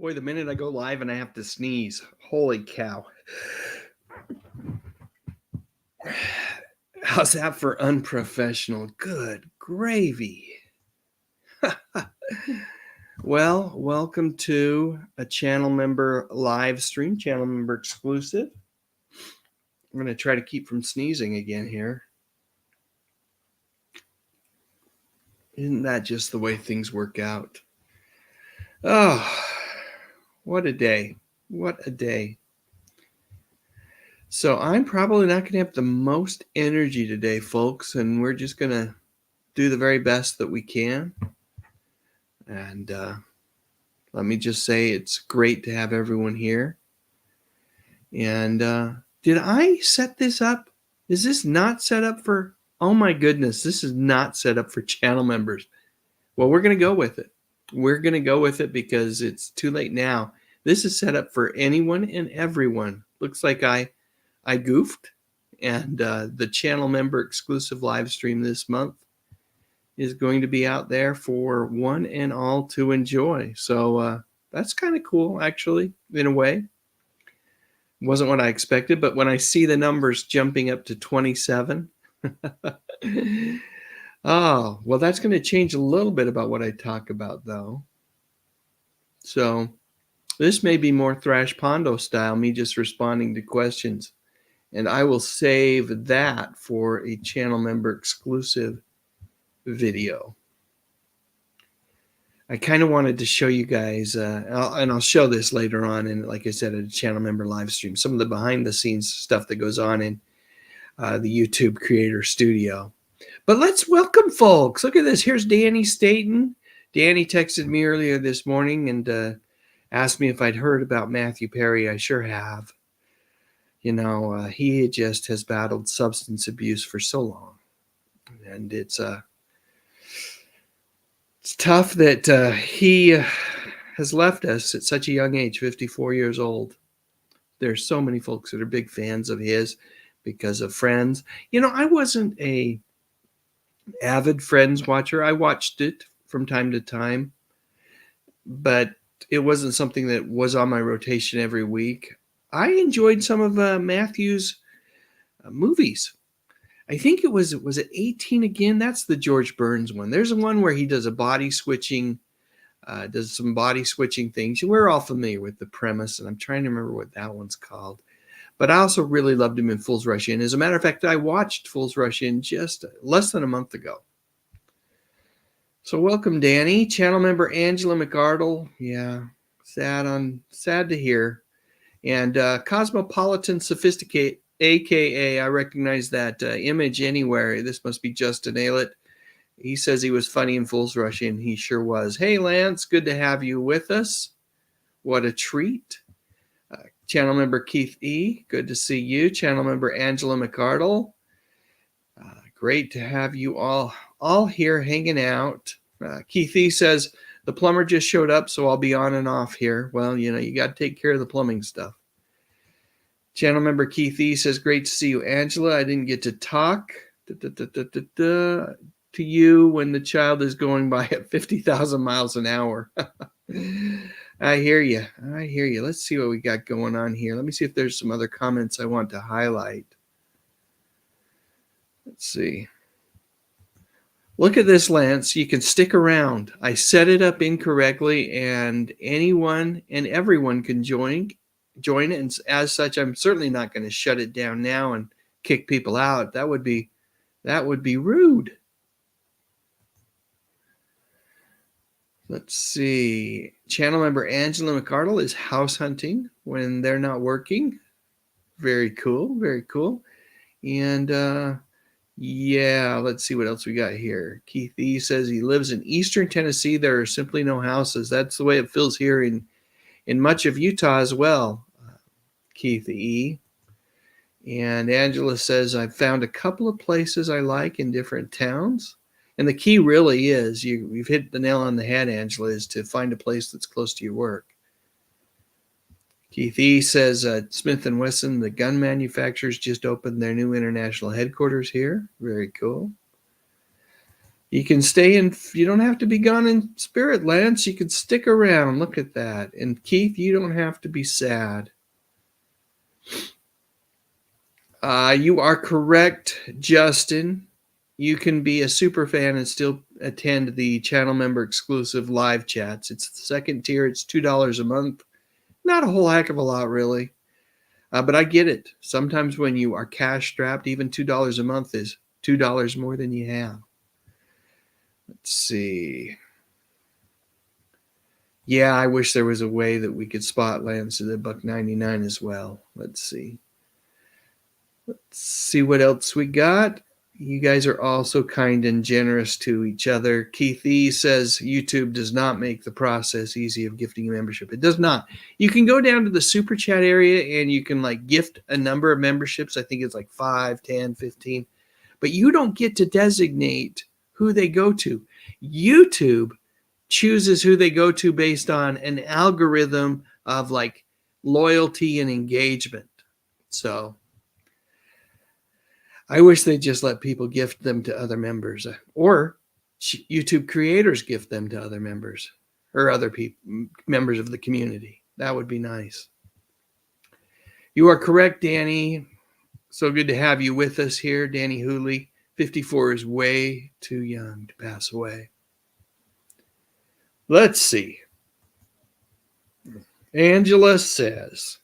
Boy, the minute I go live and I have to sneeze, holy cow. How's that for unprofessional? Good gravy. Well, welcome to a channel member live stream, channel member exclusive. I'm going to try to keep from sneezing again here. Isn't that just the way things work out? Oh, what a day. What a day. So I'm probably not going to have the most energy today, folks, and we're just going to do the very best that we can. And let me just say it's great to have everyone here. And did I set this up? Is this not set up for, oh my goodness, this is not set up for channel members. Well, we're going to go with it. We're going to go with it because it's too late now. This is set up for anyone and everyone. Looks like I goofed. And the channel member exclusive live stream this month is going to be out there for one and all to enjoy. So that's kind of cool, actually, in a way. Wasn't what I expected, but when I see the numbers jumping up to 27, oh, well, that's going to change a little bit about what I talk about, though. So this may be more Thrash Pondo style, me just responding to questions. And I will save that for a channel member exclusive video. I kind of wanted to show you guys, and I'll show this later on, and like I said, at a channel member live stream, some of the behind the scenes stuff that goes on in the YouTube Creator Studio. But let's welcome folks. Look at this. Here's Danny Staten. Danny texted me earlier this morning and asked me if I'd heard about Matthew Perry. I sure have. You know, he just has battled substance abuse for so long, and it's tough that he has left us at such a young age, 54 years old. There's so many folks that are big fans of his because of Friends. You know, I wasn't a avid Friends watcher. I watched it from time to time, but it wasn't something that was on my rotation every week. I enjoyed some of Matthew's movies. I think was it 18 again? That's the George Burns one. There's one where he does a body switching, does some body switching things. We're all familiar with the premise, and I'm trying to remember what that one's called. But I also really loved him in Fools Rush In. As a matter of fact, I watched Fools Rush In just less than a month ago. So welcome, Danny. Channel member Angela McArdle. Yeah, sad to hear. And Cosmopolitan Sophisticate, a.k.a. I recognize that image anywhere. This must be Justin Aylett. He says he was funny in Fools Rush In. He sure was. Hey, Lance, good to have you with us. What a treat. Channel member Keith E., good to see you. Channel member Angela McArdle. Great to have you all here hanging out. Keith E. says, the plumber just showed up, so I'll be on and off here. Well, you know, you got to take care of the plumbing stuff. Channel member Keith E. says, great to see you, Angela. I didn't get to talk to you when the child is going by at 50,000 miles an hour. I hear you. Let's see what we got going on here. Let me see if there's some other comments I want to highlight. Let's see. Look at this, Lance. You can stick around. I set it up incorrectly, and anyone and everyone can join it. And as such, I'm certainly not going to shut it down now and kick people out. That would be rude. Let's see. Channel member Angela McArdle is house hunting when they're not working. Very cool. Very cool. And yeah, let's see what else we got here. Keith E. says he lives in eastern Tennessee. There are simply no houses. That's the way it feels here in much of Utah as well, Keith E. And Angela says, I've found a couple of places I like in different towns. And the key really is, you've hit the nail on the head, Angela, is to find a place that's close to your work. Keith E. says, Smith & Wesson, the gun manufacturers, just opened their new international headquarters here. Very cool. You can stay in, you don't have to be gone in spirit, Lance. You can stick around. Look at that. And Keith, you don't have to be sad. You are correct, Justin. You can be a super fan and still attend the channel member exclusive live chats. It's the second tier. It's $2 a month. Not a whole heck of a lot, really. But I get it. Sometimes when you are cash strapped, even $2 a month is $2 more than you have. Let's see. Yeah, I wish there was a way that we could spot Lance at $1.99 as well. Let's see. Let's see what else we got. You guys are also kind and generous to each other. Keith E says YouTube does not make the process easy of gifting a membership. It does not. You can go down to the super chat area and you can like gift a number of memberships. I think it's like 5, 10, 15. But you don't get to designate who they go to. YouTube chooses who they go to based on an algorithm of like loyalty and engagement. So I wish they'd just let people gift them to other members, or YouTube creators gift them to other members or other people, members of the community. That would be nice. You are correct, Danny. So good to have you with us here, Danny Hooley. 54 is way too young to pass away. Let's see. Angela says,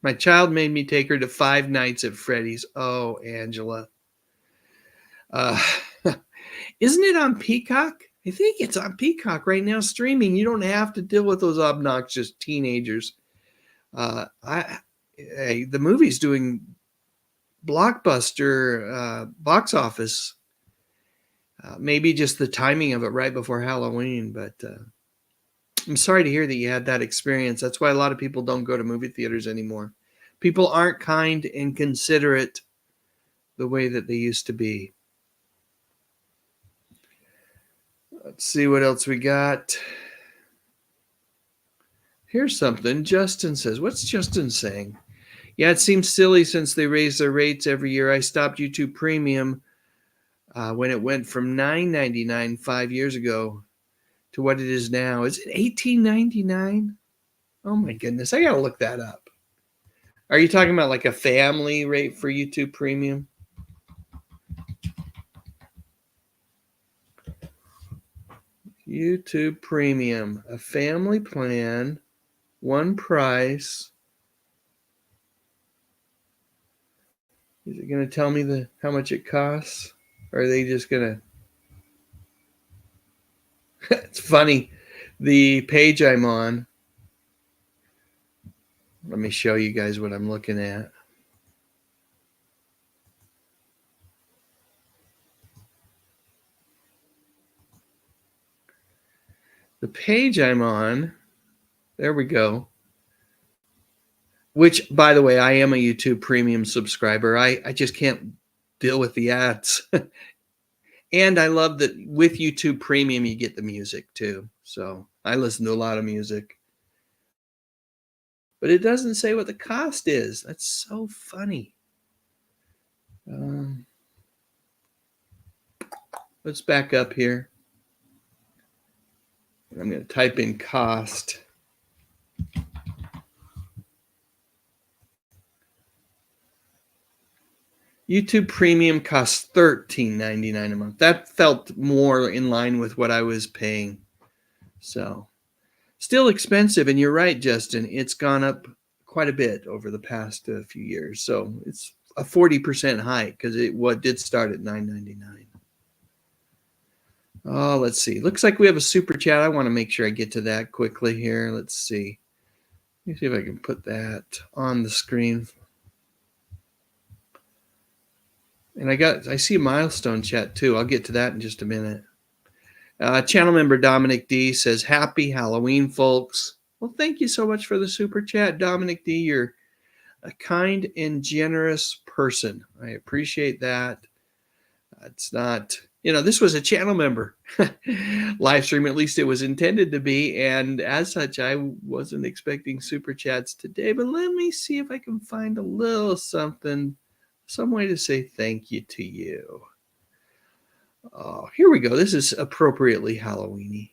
my child made me take her to 5 nights at Freddy's. Oh, Angela. Isn't it on Peacock? I think it's on Peacock right now streaming. You don't have to deal with those obnoxious teenagers. The movie's doing blockbuster box office. Maybe just the timing of it right before Halloween, but I'm sorry to hear that you had that experience. That's why a lot of people don't go to movie theaters anymore. People aren't kind and considerate the way that they used to be. Let's see what else we got. Here's something. Justin says, what's Justin saying? Yeah, it seems silly since they raise their rates every year. I stopped YouTube Premium when it went from $9.99 5 years ago to what it is now. Is it $18.99? Oh my goodness, I gotta look that up. Are you talking about like a family rate for YouTube Premium? YouTube Premium, a family plan, one price. Is it going to tell me how much it costs? Or are they just going to... It's funny. The page I'm on, let me show you guys what I'm looking at. The page I'm on, there we go. Which, by the way, I am a YouTube Premium subscriber. I just can't deal with the ads. And I love that with YouTube Premium, you get the music too. So I listen to a lot of music. But it doesn't say what the cost is. That's so funny. Let's back up here. I'm going to type in cost. YouTube Premium costs $13.99 a month. That felt more in line with what I was paying. So still expensive. And you're right, Justin. It's gone up quite a bit over the past few years. So it's a 40% hike because it did start at $9.99. Oh, let's see. Looks like we have a super chat. I want to make sure I get to that quickly here. Let's see. Let me see if I can put that on the screen. And I see a milestone chat too. I'll get to that in just a minute. Channel member Dominic D says, happy Halloween, folks. Well, thank you so much for the super chat, Dominic D. You're a kind and generous person. I appreciate that. It's not, this was a channel member live stream. At least it was intended to be. And as such, I wasn't expecting super chats today. But let me see if I can find a little something, some way to say thank you to you. Oh, here we go. This is appropriately Halloweeny.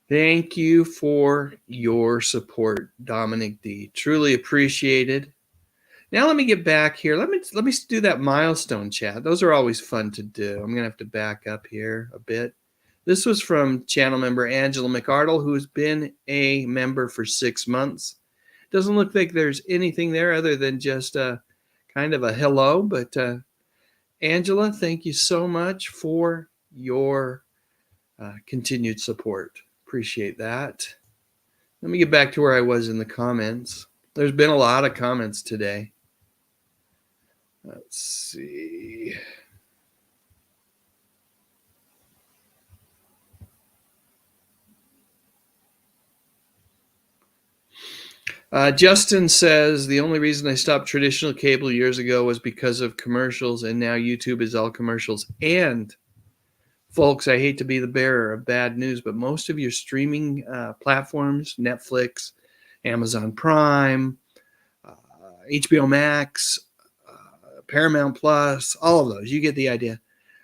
Thank you for your support, Dominic D. Truly appreciated. Now let me get back here. Let me do that milestone chat. Those are always fun to do. I'm gonna have to back up here a bit. This was from channel member Angela McArdle, who's been a member for 6 months. Doesn't look like there's anything there other than just a kind of a hello. But Angela, thank you so much for your continued support. Appreciate that. Let me get back to where I was in the comments. There's been a lot of comments today. Let's see. Justin says, the only reason I stopped traditional cable years ago was because of commercials, and now YouTube is all commercials. And folks, I hate to be the bearer of bad news, but most of your streaming platforms, Netflix, Amazon Prime, HBO Max, Paramount Plus, all of those, you get the idea.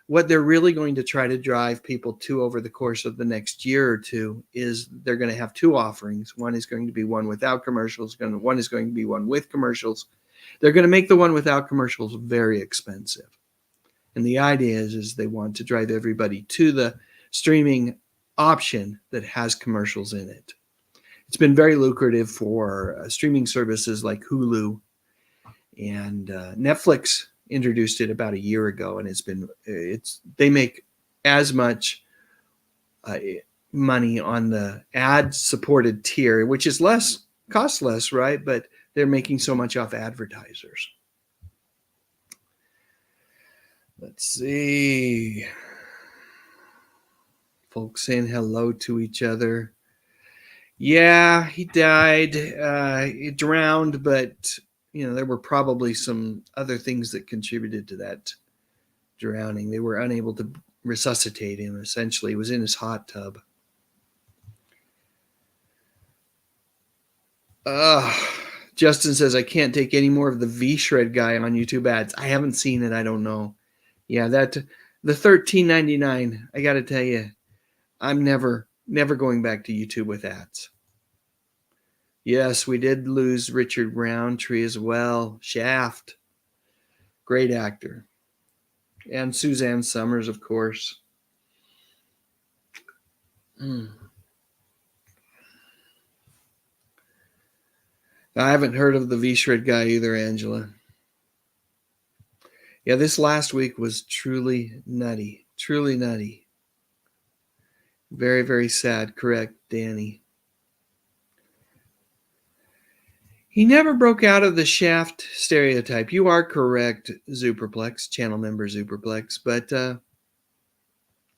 What they're really going to try to drive people to over the course of the next year or two is they're going to have two offerings. One is going to be one without commercials. One is going to be one with commercials. They're going to make the one without commercials very expensive. And the idea is they want to drive everybody to the streaming option that has commercials in it. It's been very lucrative for streaming services like Hulu, and Netflix introduced it about a year ago, and they make as much money on the ad supported tier, which is costs less, right? But they're making so much off advertisers. Let's see. Folks saying hello to each other. Yeah, he died. He drowned, but there were probably some other things that contributed to that drowning. They were unable to resuscitate him. Essentially, he was in his hot tub. Justin says, I can't take any more of the V-Shred guy on YouTube ads. I haven't seen it. I don't know. Yeah, the $13.99, I got to tell you, I'm never going back to YouTube with ads. Yes, we did lose Richard Roundtree as well. Shaft. Great actor. And Suzanne Summers, of course. I haven't heard of the V-Shred guy either, Angela. Yeah, this last week was truly nutty. Truly nutty. Very, very sad. Correct, Danny. He never broke out of the Shaft stereotype. You are correct, Zuperplex, channel member Zuperplex. But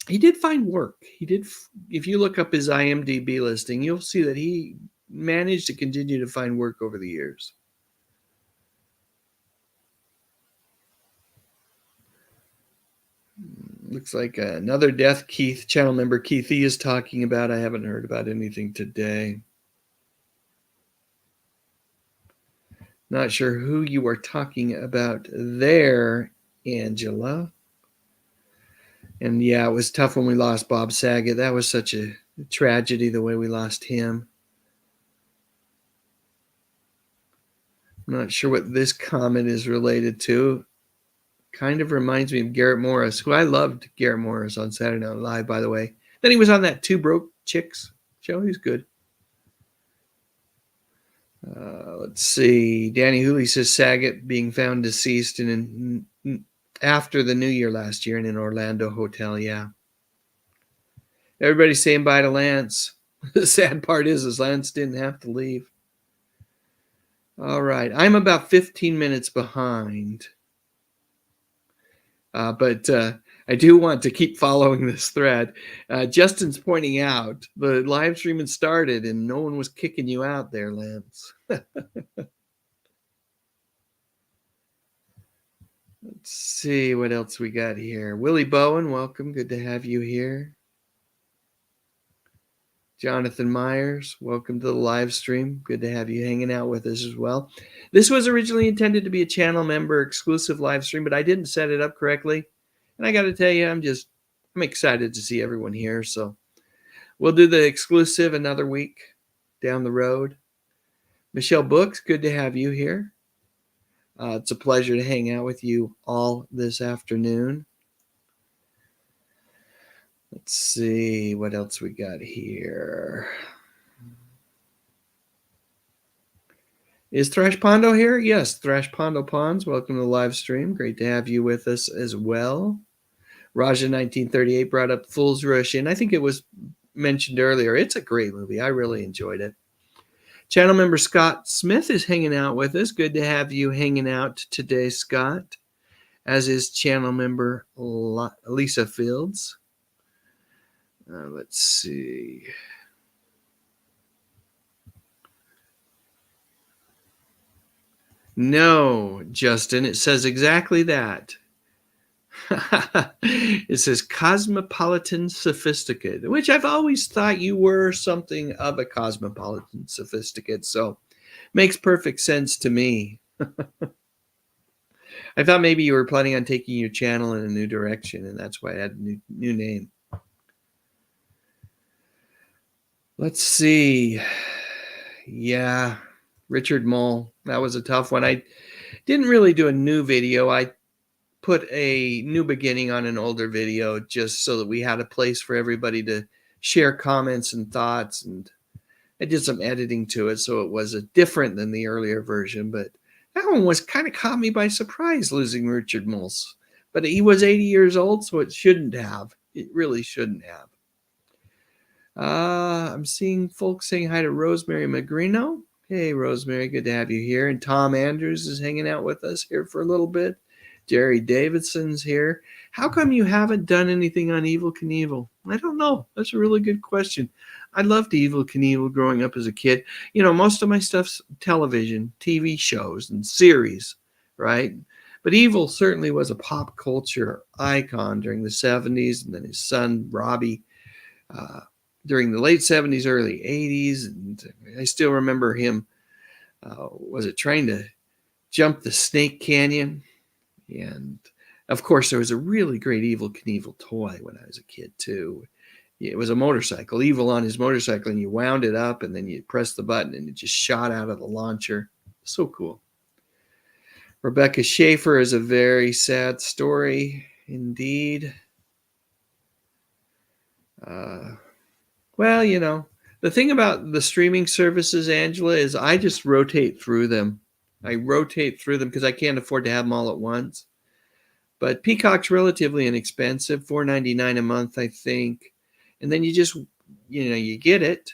he did find work. He did. If you look up his IMDb listing, you'll see that he managed to continue to find work over the years. Looks like another death Keith, channel member Keith E is talking about. I haven't heard about anything today. Not sure who you are talking about there, Angela. And yeah, it was tough when we lost Bob Saget. That was such a tragedy, the way we lost him. I'm not sure what this comment is related to. Kind of reminds me of Garrett Morris, who I loved Garrett Morris on Saturday Night Live, by the way. Then he was on that Two Broke Chicks show. He's good. Let's see. Danny Hooley says Saget being found deceased after the New Year last year in an Orlando hotel. Yeah. Everybody's saying bye to Lance. The sad part is Lance didn't have to leave. All right. I'm about 15 minutes behind. But I do want to keep following this thread. Justin's pointing out the live stream had started and no one was kicking you out there, Lance. Let's see what else we got here. Willie Bowen, welcome. Good to have you here. Jonathan Myers, welcome to the live stream. Good to have you hanging out with us as well. This was originally intended to be a channel member exclusive live stream, but I didn't set it up correctly. And I got to tell you, I'm excited to see everyone here. So we'll do the exclusive another week down the road. Michelle Books, good to have you here. It's a pleasure to hang out with you all this afternoon. Let's see what else we got here. Is Thrash Pondo here? Yes, Thrash Pondo Ponds. Welcome to the live stream. Great to have you with us as well. Raja 1938 brought up Fool's Rush, and I think it was mentioned earlier. It's a great movie. I really enjoyed it. Channel member Scott Smith is hanging out with us. Good to have you hanging out today, Scott, as is channel member Lisa Fields. Let's see. No, Justin, it says exactly that. It says cosmopolitan sophisticate, which I've always thought you were something of a cosmopolitan sophisticate. So makes perfect sense to me. I thought maybe you were planning on taking your channel in a new direction, and that's why I had a new name. Let's see. Yeah, Richard Mole. That was a tough one. I didn't really do a new video. I put a new beginning on an older video just so that we had a place for everybody to share comments and thoughts. And I did some editing to it, so it was different than the earlier version. But that one was kind of caught me by surprise, losing Richard Moles. But he was 80 years old, so it shouldn't have. It really shouldn't have. I'm seeing folks saying hi to Rosemary Magrino. Hey, Rosemary, good to have you here. And Tom Andrews is hanging out with us here for a little bit. Jerry Davidson's here. How come you haven't done anything on Evel Knievel? I don't know. That's a really good question. I loved Evel Knievel growing up as a kid. You know, most of my stuff's television, TV shows, and series, right? But Evel certainly was a pop culture icon during the 70s, and then his son, Robbie, during the late 70s, early 80s. And I still remember him, trying to jump the Snake Canyon? And of course, there was a really great Evel Knievel toy when I was a kid, too. It was a motorcycle, Evel on his motorcycle, and you wound it up, and then you press the button, and it just shot out of the launcher. So cool. Rebecca Schaefer is a very sad story, indeed. Well, you know, the thing about the streaming services, Angela, is I just rotate through them. I rotate through them because I can't afford to have them all at once. But Peacock's relatively inexpensive, $4.99 a month, I think. And then you just, you get it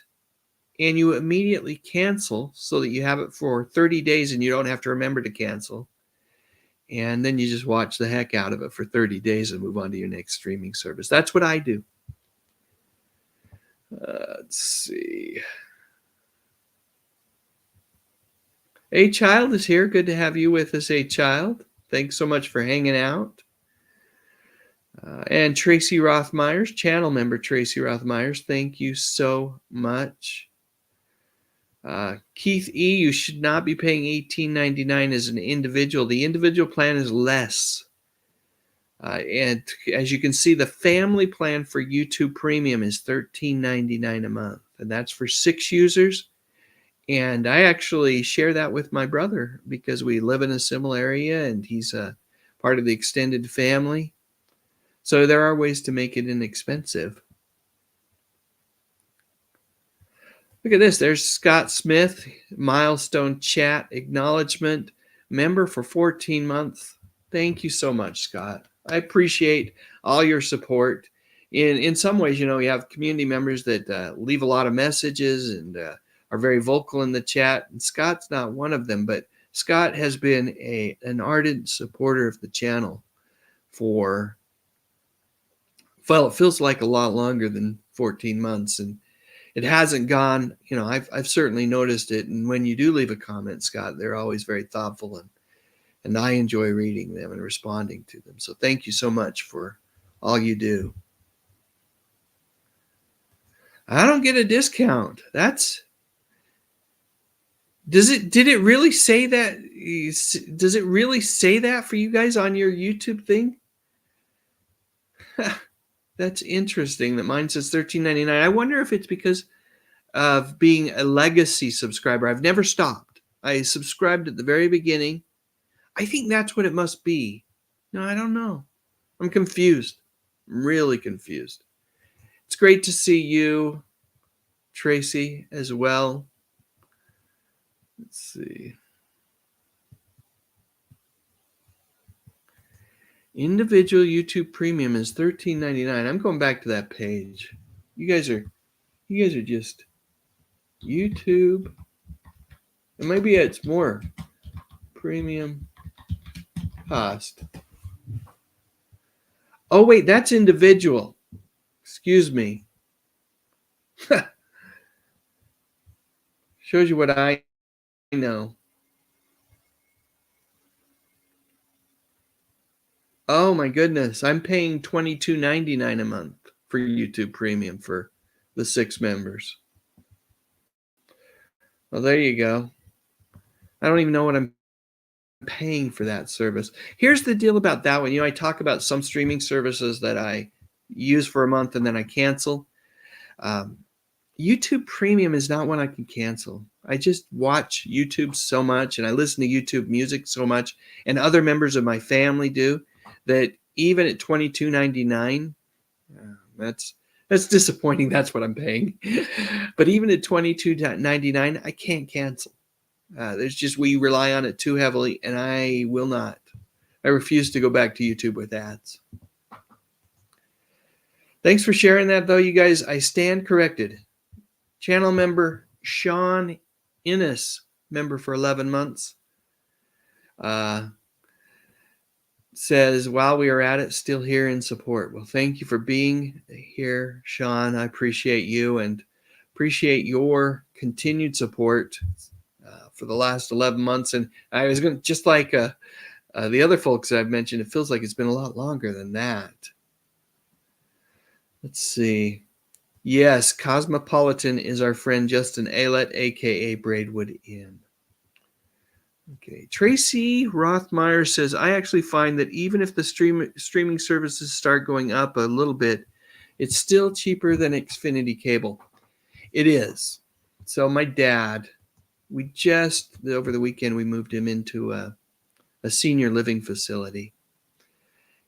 and you immediately cancel so that you have it for 30 days and you don't have to remember to cancel. And then you just watch the heck out of it for 30 days and move on to your next streaming service. That's what I do. Let's see. A Child is here. Good to have you with us, A Child. Thanks so much for hanging out. And Tracy Rothmeyers, channel member Tracy Rothmeyers, thank you so much. Keith E., you should not be paying $18.99 as an individual. The individual plan is less. And as you can see, the family plan for YouTube Premium is $13.99 a month. And that's for 6 users. And I actually share that with my brother because we live in a similar area and he's a part of the extended family. So there are ways to make it inexpensive. Look at this. There's Scott Smith, milestone chat acknowledgement, member for 14 months. Thank you so much, Scott. I appreciate all your support. In some ways, you have community members that leave a lot of messages and are very vocal in the chat, and Scott's not one of them, but Scott has been an ardent supporter of the channel for, well, it feels like a lot longer than 14 months, and it hasn't gone, I've certainly noticed it. And when you do leave a comment, Scott, they're always very thoughtful, and I enjoy reading them and responding to them. So thank you so much for all you do. I don't get a discount. Did it really say that? Does it really say that for you guys on your YouTube thing? That's interesting that mine says $13.99. I wonder if it's because of being a legacy subscriber. I've never stopped. I subscribed at the very beginning. I think that's what it must be. No, I don't know. I'm confused. I'm really confused. It's great to see you, Tracy, as well. Let's see. Individual YouTube Premium is $13.99. I'm going back to that page. You guys are just YouTube. And maybe it's more premium cost. Oh wait, that's individual. Excuse me. Shows you what I know. Oh my goodness, I'm paying $22.99 a month for YouTube Premium for the 6 members. Well, there you go. I don't even know what I'm paying for that service. Here's the deal about that one. I talk about some streaming services that I use for a month and then I cancel. YouTube Premium is not one I can cancel. I just watch YouTube so much, and I listen to YouTube music so much, and other members of my family do, that even at $22.99, that's disappointing. That's what I'm paying. But even at $22.99, I can't cancel. We rely on it too heavily, and I will not. I refuse to go back to YouTube with ads. Thanks for sharing that, though, you guys. I stand corrected. Channel member Sean Innes, member for 11 months, says, while we are at it, still here in support. Well, thank you for being here, Sean. I appreciate you and appreciate your continued support for the last 11 months. And I was going to, just like the other folks I've mentioned, it feels like it's been a lot longer than that. Let's see. Yes, Cosmopolitan is our friend Justin Aylett, a.k.a. Braidwood Inn. Okay, Tracy Rothmeyer says, I actually find that even if the streaming services start going up a little bit, it's still cheaper than Xfinity cable. It is. So my dad, over the weekend, we moved him into a senior living facility.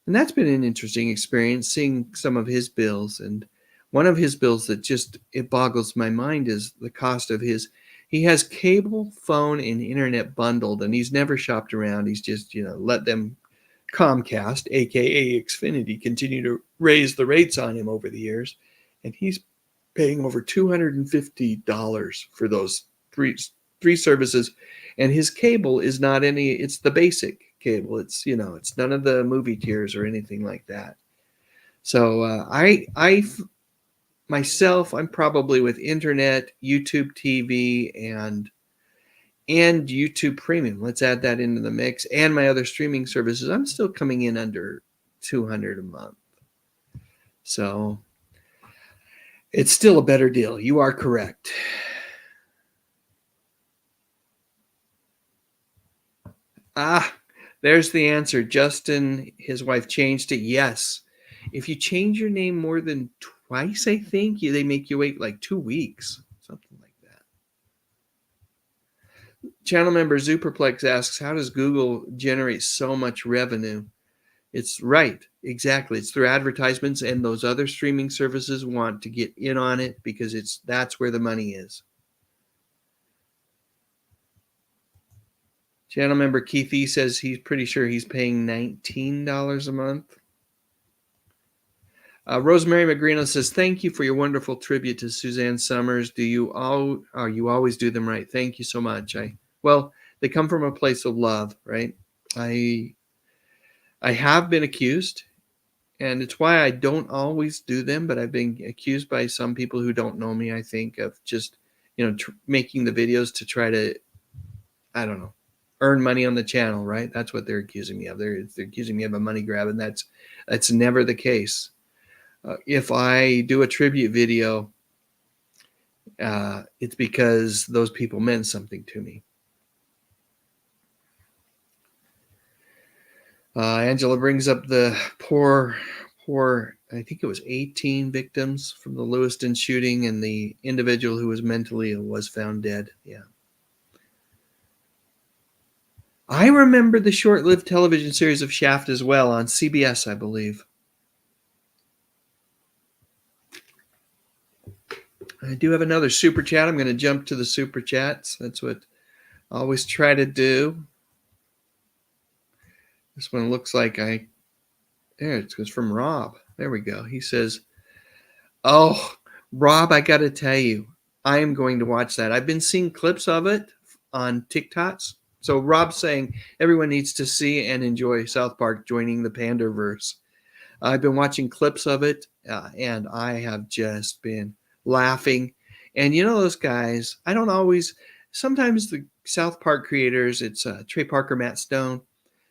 And that's been an interesting experience, seeing some of his bills. And one of his bills that it boggles my mind is the cost of he has cable, phone, and internet bundled, and he's never shopped around. He's just, let them, Comcast, aka Xfinity, continue to raise the rates on him over the years. And he's paying over $250 for those three services. And his cable is not it's the basic cable. It's, it's none of the movie tiers or anything like that. So myself, I'm probably with internet, YouTube TV, and YouTube Premium. Let's add that into the mix. And my other streaming services, I'm still coming in under $200 a month. So it's still a better deal. You are correct. There's the answer. Justin, his wife, changed it. Yes. If you change your name more than twice, I think they make you wait like 2 weeks, something like that. Channel member Superplex asks, how does Google generate so much revenue? It's right. Exactly. It's through advertisements, and those other streaming services want to get in on it because that's where the money is. Channel member Keith E says he's pretty sure he's paying $19 a month. Rosemary Magrino says, "Thank you for your wonderful tribute to Suzanne Summers. Do you all? You always do them right. Thank you so much. Well, they come from a place of love, right? I I have been accused, and it's why I don't always do them. But I've been accused by some people who don't know me. I think of just making the videos to try to, I don't know, earn money on the channel, right? That's what they're accusing me of. They're accusing me of a money grab, and that's never the case. If I do a tribute video, it's because those people meant something to me. Angela brings up the poor, I think it was 18 victims from the Lewiston shooting, and the individual who was mentally ill was found dead. Yeah. I remember the short-lived television series of Shaft as well on CBS, I believe. I do have another super chat. I'm going to jump to the super chats. That's what I always try to do. This one looks like there it goes from Rob. There we go. He says, "Oh, Rob, I got to tell you, I am going to watch that. I've been seeing clips of it on TikToks." So Rob's saying everyone needs to see and enjoy South Park joining the Panderverse. I've been watching clips of it, and I have just been laughing. And those guys, I don't always, sometimes the South Park creators, it's Trey Parker, Matt Stone,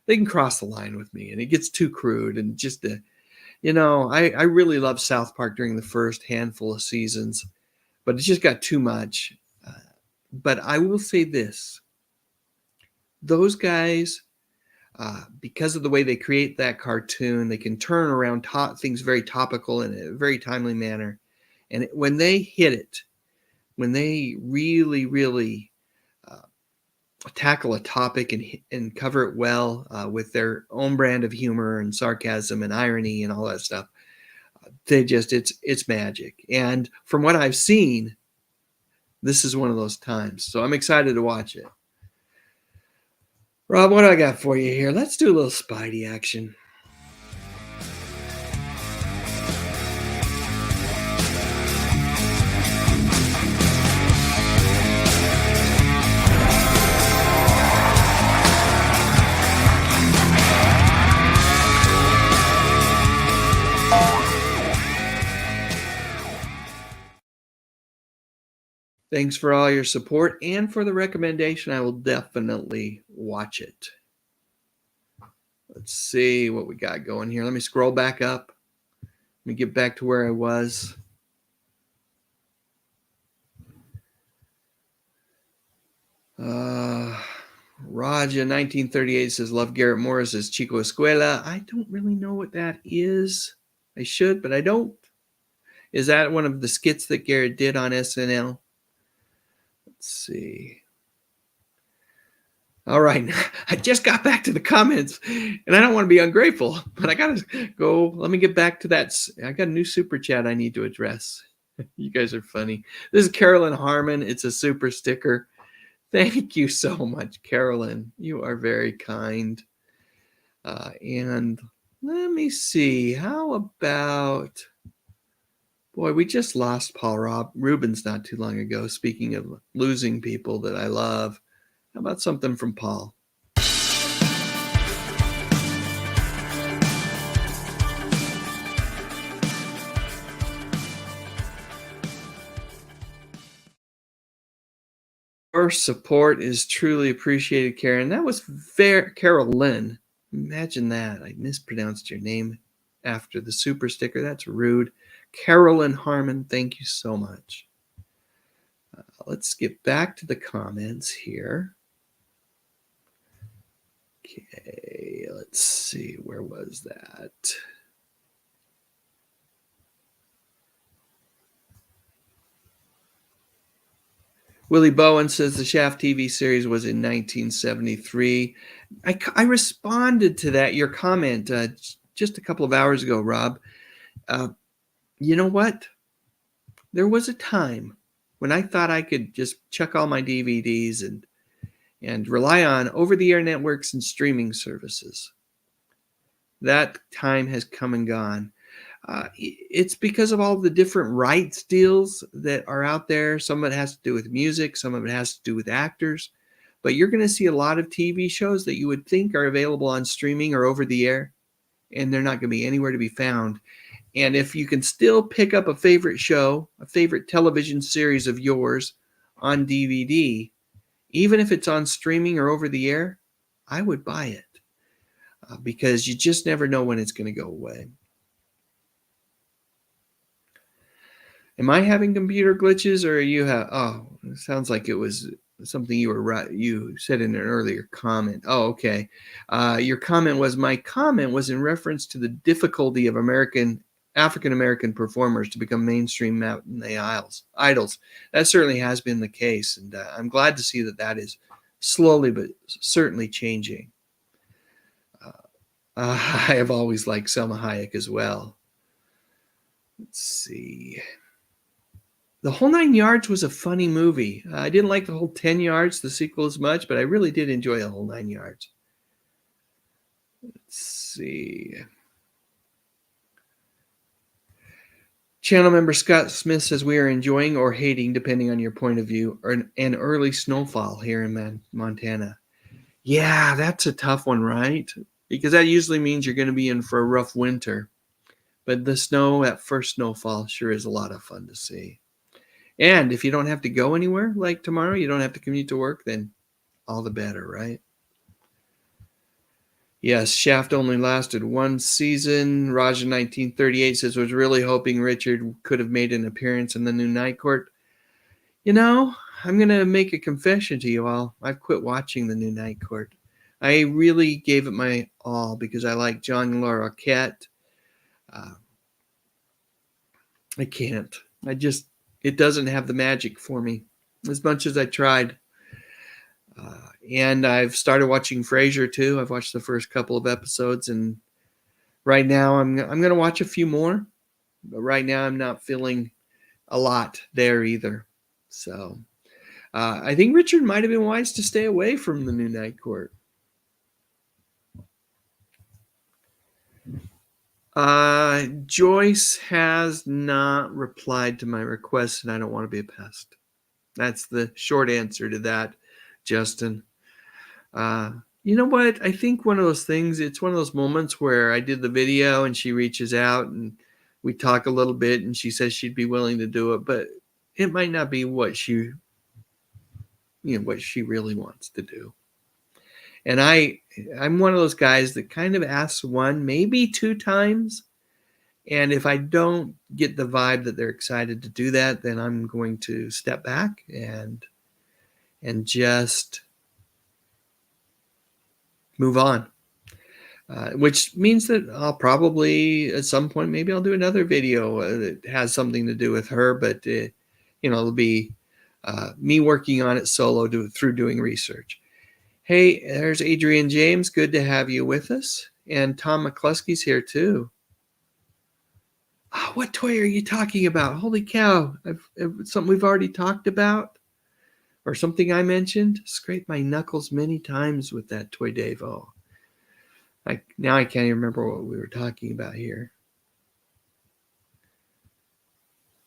they can cross the line with me, and it gets too crude. And just, I really loved South Park during the first handful of seasons, but it just got too much. But I will say this, those guys, because of the way they create that cartoon, they can turn around things very topical in a very timely manner. And when they hit it, when they really, really tackle a topic and cover it well with their own brand of humor and sarcasm and irony and all that stuff, it's magic. And from what I've seen, this is one of those times. So I'm excited to watch it. Rob, what do I got for you here? Let's do a little Spidey action. Thanks for all your support and for the recommendation. I will definitely watch it. Let's see what we got going here. Let me scroll back up. Let me get back to where I was. Raja 1938 says, "Love Garrett Morris's Chico Escuela." I don't really know what that is. I should, but I don't. Is that one of the skits that Garrett did on SNL? Let's see. All right. I just got back to the comments, and I don't want to be ungrateful, but I got to go. Let me get back to that. I got a new super chat I need to address. You guys are funny. This is Carolyn Harmon. It's a super sticker. Thank you so much, Carolyn. You are very kind. And let me see. How about... Boy, we just lost Paul Rubens not too long ago. Speaking of losing people that I love, how about something from Paul? Your support is truly appreciated, Karen. That was Carolyn. Imagine that. I mispronounced your name after the super sticker. That's rude. Carolyn Harmon, thank you so much. Let's get back to the comments here. Okay, let's see. Where was that? Willie Bowen says the Shaft TV series was in 1973. I responded to that, your comment, just a couple of hours ago, Rob. You know what? There was a time when I thought I could just chuck all my DVDs and rely on over-the-air networks and streaming services. That time has come and gone. It's because of all the different rights deals that are out there. Some of it has to do with music, some of it has to do with actors. But you're going to see a lot of TV shows that you would think are available on streaming or over the air, and they're not going to be anywhere to be found. And if you can still pick up a favorite show, a favorite television series of yours on DVD, even if it's on streaming or over the air, I would buy it because you just never know when it's going to go away. Am I having computer glitches, or you have? Oh, it sounds like it was something you said in an earlier comment. Oh, okay. Your comment was, my comment was in reference to the difficulty of African American performers to become mainstream matinee idols. That certainly has been the case, and I'm glad to see that is slowly but certainly changing. I have always liked Selma Hayek as well. Let's see. The Whole Nine Yards was a funny movie. I didn't like the whole 10 Yards, the sequel, as much, but I really did enjoy The Whole Nine Yards. Let's see. Channel member Scott Smith says, we are enjoying or hating, depending on your point of view, an early snowfall here in Montana. Yeah, that's a tough one, right? Because that usually means you're going to be in for a rough winter. But the snow, that first snowfall, sure is a lot of fun to see. And if you don't have to go anywhere, like tomorrow, you don't have to commute to work, then all the better, right? Yes, Shaft only lasted one season. Raja 1938 says, was really hoping Richard could have made an appearance in the new Night Court. You know, I'm going to make a confession to you all. I've quit watching the new Night Court. I really gave it my all because I like John Larroquette. I can't. It doesn't have the magic for me as much as I tried. And I've started watching Frasier too. I've watched the first couple of episodes, and right now I'm going to watch a few more. But right now I'm not feeling a lot there either. So I think Richard might have been wise to stay away from the new Night Court. Joyce has not replied to my request, and I don't want to be a pest. That's the short answer to that, Justin. You know what? I think one of those things, it's one of those moments where I did the video and she reaches out and we talk a little bit and she says she'd be willing to do it, but it might not be what she really wants to do. And I'm one of those guys that kind of asks one, maybe two times. And if I don't get the vibe that they're excited to do that, then I'm going to step back and just move on. Which means that I'll probably at some point, maybe I'll do another video that has something to do with her, but it'll be me working on it solo through doing research. Hey, there's Adrian James. Good to have you with us. And Tom McCluskey's here too. Oh, what toy are you talking about? Holy cow. Something we've already talked about? Or something I mentioned? Scraped my knuckles many times with that toy, Dave. Oh, now I can't even remember what we were talking about here.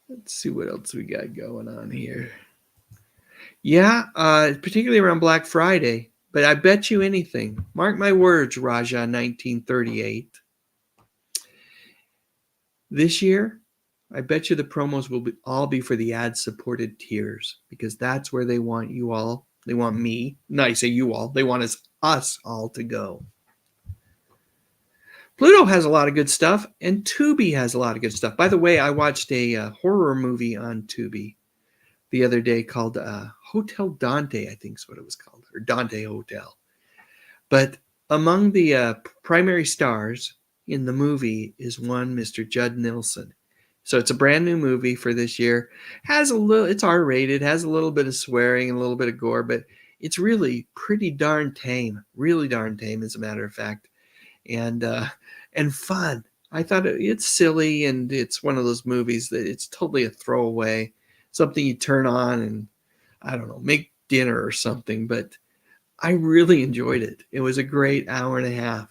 Let's see what else we got going on here. Yeah, particularly around Black Friday. But I bet you anything. Mark my words, Raja 1938. This year, I bet you the promos will all be for the ad-supported tiers because that's where they want you all. They want me. No, I say you all. They want us all to go. Pluto has a lot of good stuff, and Tubi has a lot of good stuff. By the way, I watched a horror movie on Tubi the other day called Hotel Dante, I think is what it was called, or Dante Hotel. But among the primary stars in the movie is one Mr. Judd Nelson. So it's a brand new movie for this year. It's R-rated, has a little bit of swearing and a little bit of gore, but it's really pretty darn tame. Really darn tame, as a matter of fact. And fun. I thought it's silly, and it's one of those movies that it's totally a throwaway, something you turn on and, I don't know, make dinner or something. But I really enjoyed it. It was a great hour and a half.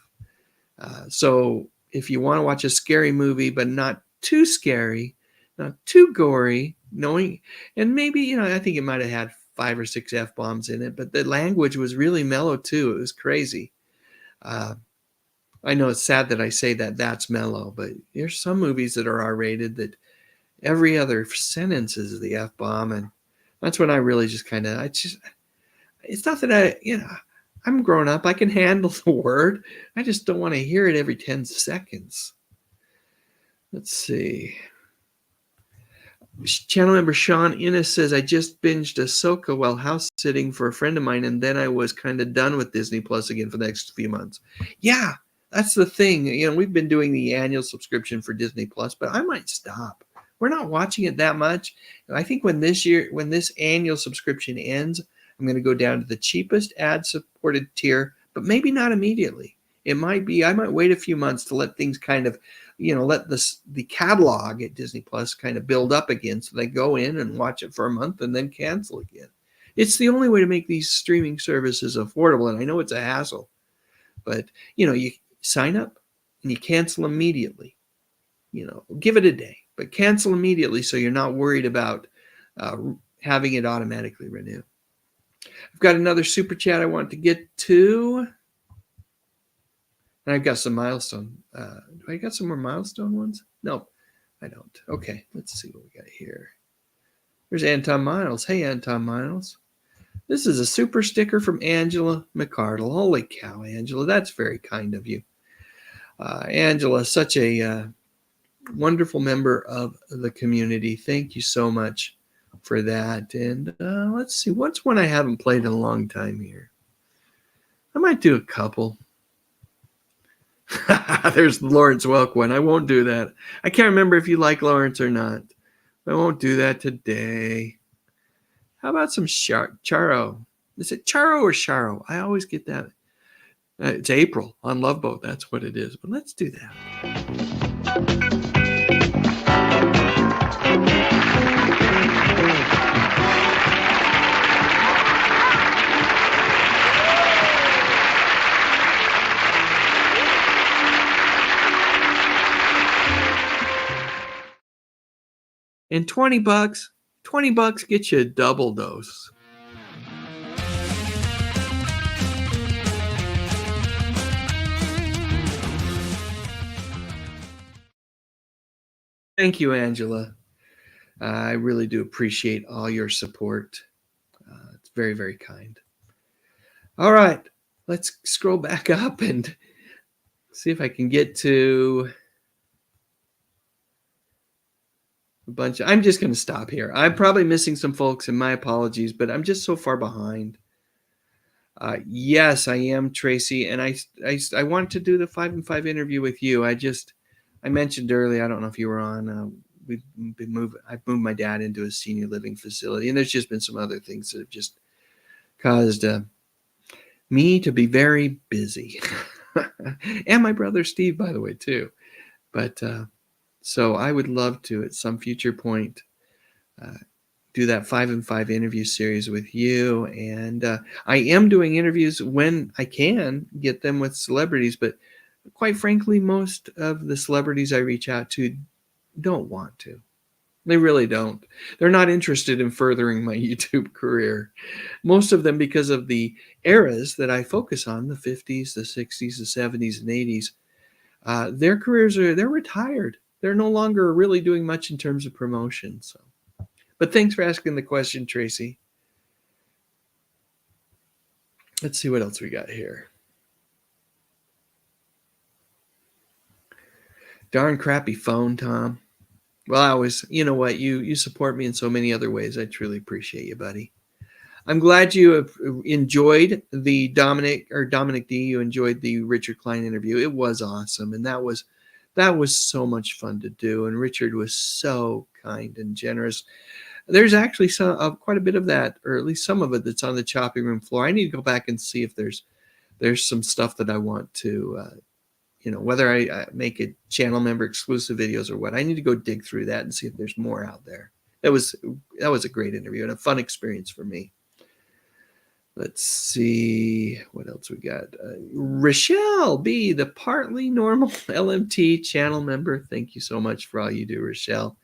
So if you want to watch a scary movie, but not too scary, not too gory, knowing, and maybe, I think it might have had 5 or 6 F-bombs in it, but the language was really mellow too. It was crazy. Uh, I know it's sad that I say that that's mellow, but there's some movies that are R-rated that every other sentence is the F-bomb. And that's when I really just it's not that I'm grown up. I can handle the word. I just don't want to hear it every 10 seconds. Let's see. Channel member Sean Innes says, I just binged Ahsoka while house sitting for a friend of mine, and then I was kind of done with Disney Plus again for the next few months. Yeah, that's the thing. We've been doing the annual subscription for Disney Plus, but I might stop. We're not watching it that much. I think when this annual subscription ends, I'm going to go down to the cheapest ad-supported tier, but maybe not immediately. It might be, I might wait a few months to let things kind of, let the catalog at Disney Plus kind of build up again, so they go in and watch it for a month and then cancel again. It's the only way to make these streaming services affordable, and I know it's a hassle, but you sign up and you cancel immediately. Give it a day, but cancel immediately so you're not worried about having it automatically renew. I've got another super chat I want to get to. And I've got some milestone. Do I got some more milestone ones? No, I don't. Okay, let's see what we got here. There's Anton Miles. Hey, Anton Miles. This is a super sticker from Angela McCardle. Holy cow, Angela. That's very kind of you. Angela is such a wonderful member of the community. Thank you so much for that. And let's see. What's one I haven't played in a long time here? I might do a couple. There's the Lawrence Welk one. I won't do that. I can't remember if you like Lawrence or not. I won't do that today. How about some Charo? Is it Charo or Charo? I always get that. It's April on Love Boat. That's what it is. But let's do that. And $20 gets you a double dose. Thank you, Angela. I really do appreciate all your support. It's very, very kind. All right, let's scroll back up and see if I can get to I'm just going to stop here. I'm probably missing some folks, and my apologies, but I'm just so far behind. Yes, I am, Tracy, and I want to do the 5 and 5 interview with you. I mentioned earlier, I don't know if you were on, I've moved my dad into a senior living facility, and there's just been some other things that have just caused me to be very busy. And my brother Steve, by the way, too. But so I would love to, at some future point, do that 5 and 5 interview series with you. And I am doing interviews when I can get them with celebrities, but quite frankly, most of the celebrities I reach out to don't want to. They really don't. They're not interested in furthering my YouTube career. Most of them, because of the eras that I focus on, the 50s, the 60s, the 70s, and 80s, their careers they're retired. They're no longer really doing much in terms of promotion. So, but thanks for asking the question, Tracy. Let's see what else we got here. Darn crappy phone, Tom. Well, you know what? You support me in so many other ways. I truly appreciate you, buddy. I'm glad you have enjoyed the Dominic D. You enjoyed the Richard Klein interview. It was awesome, and that was so much fun to do. And Richard was so kind and generous. There's actually quite a bit of that, or at least some of it, that's on the chopping room floor. I need to go back and see if there's some stuff that I want to, whether I make it channel member exclusive videos or what. I need to go dig through that and see if there's more out there. That was a great interview and a fun experience for me. Let's see what else we got. Rochelle B, the partly normal LMT channel member. Thank you so much for all you do, Rochelle.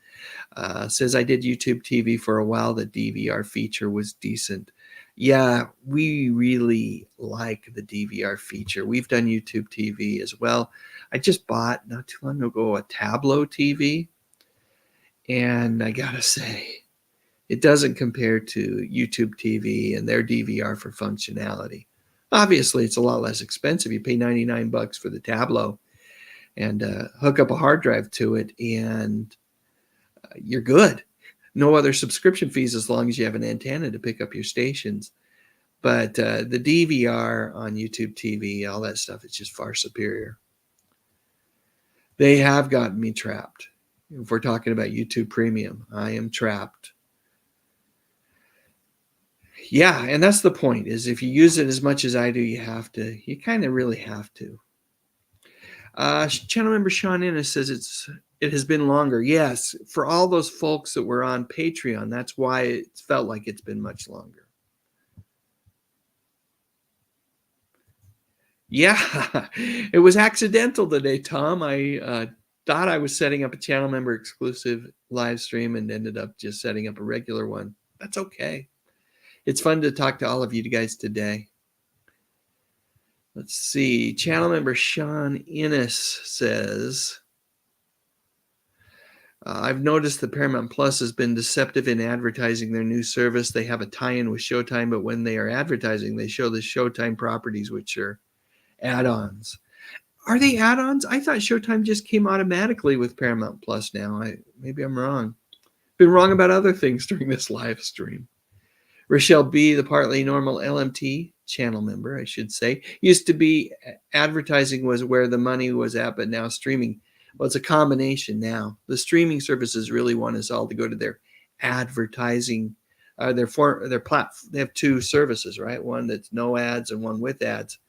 Says I did YouTube TV for a while. The DVR feature was decent. Yeah, we really like the DVR feature. We've done YouTube TV as well. I just bought not too long ago a Tableau TV, and I gotta say, it doesn't compare to YouTube TV and their DVR for functionality. Obviously, it's a lot less expensive. You pay $99 for the Tableau and hook up a hard drive to it, and you're good. No other subscription fees as long as you have an antenna to pick up your stations. But the DVR on YouTube TV, all that stuff, it's just far superior. They have gotten me trapped. If we're talking about YouTube Premium, I am trapped. Yeah, and that's the point, is if you use it as much as I do, you kind of really have to. Channel member Sean Innes says it has been longer. Yes, for all those folks that were on Patreon, that's why it felt like it's been much longer. Yeah, it was accidental today, Tom. I thought I was setting up a channel member exclusive live stream and ended up just setting up a regular one. That's okay. It's fun to talk to all of you guys today. Let's see. Channel member Sean Innes says, I've noticed that Paramount Plus has been deceptive in advertising their new service. They have a tie-in with Showtime, but when they are advertising, they show the Showtime properties, which are add-ons. Are they add-ons? I thought Showtime just came automatically with Paramount Plus now. Maybe I'm wrong. Been wrong about other things during this live stream. Rochelle B, the partly normal LMT channel member, I should say, used to be advertising was where the money was at, but now streaming. Well, it's a combination now. The streaming services really want us all to go to their advertising. They have two services, right? One that's no ads and one with ads.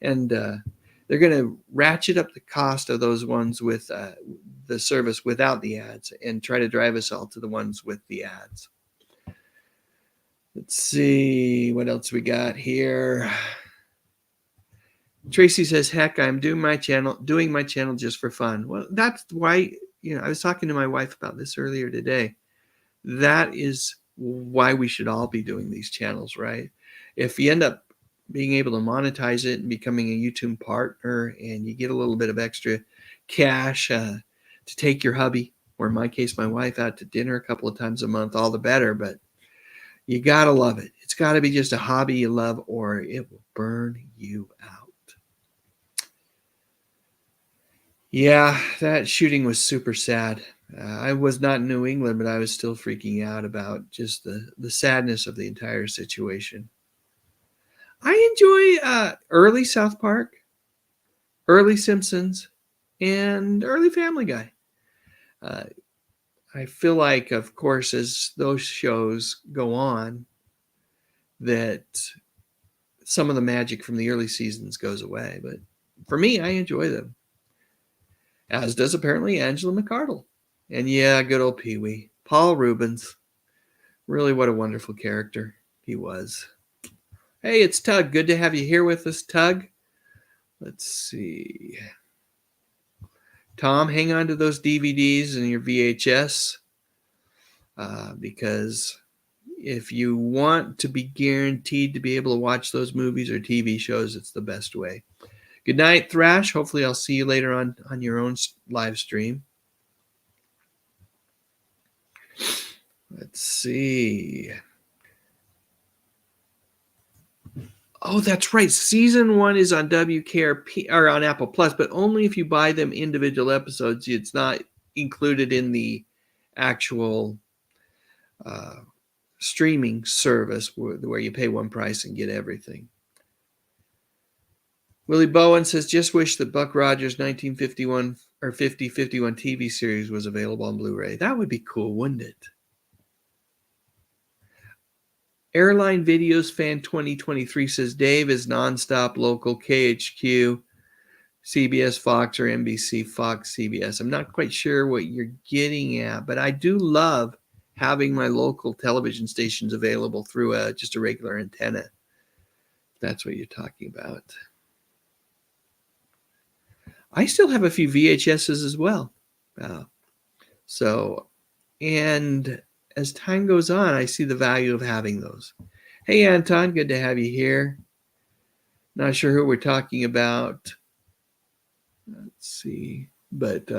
And they're going to ratchet up the cost of those ones with the service without the ads and try to drive us all to the ones with the ads. Let's see what else we got here. Tracy says, heck, I'm doing my channel just for fun. Well, that's why, I was talking to my wife about this earlier today. That is why we should all be doing these channels, right? If you end up being able to monetize it and becoming a YouTube partner, and you get a little bit of extra cash to take your hubby, or in my case, my wife, out to dinner a couple of times a month, all the better. But you got to love it. It's got to be just a hobby you love, or it will burn you out. Yeah, that shooting was super sad. I was not in New England, but I was still freaking out about just the sadness of the entire situation. I enjoy early South Park, early Simpsons, and early Family Guy. I feel like, of course, as those shows go on, that some of the magic from the early seasons goes away. But for me, I enjoy them. As does apparently Angela McArdle. And yeah, good old Pee-wee. Paul Reubens. Really, what a wonderful character he was. Hey, it's Tug. Good to have you here with us, Tug. Let's see. Tom, hang on to those DVDs and your VHS because if you want to be guaranteed to be able to watch those movies or TV shows, it's the best way. Good night, Thrash. Hopefully I'll see you later on your own live stream. Let's see. Oh, that's right. Season 1 is on WKRP or on Apple Plus, but only if you buy them individual episodes. It's not included in the actual streaming service where you pay one price and get everything. Willie Bowen says, just wish that Buck Rogers' 1951 or 50-51 TV series was available on Blu-ray. That would be cool, wouldn't it? Airline Videos Fan 2023 says, Dave is nonstop local KHQ, CBS Fox, or NBC Fox CBS. I'm not quite sure what you're getting at, but I do love having my local television stations available through just a regular antenna. That's what you're talking about. I still have a few VHSs as well. Uh, so, and as time goes on, I see the value of having those. Hey, Anton, good to have you here. Not sure who we're talking about. Let's see. But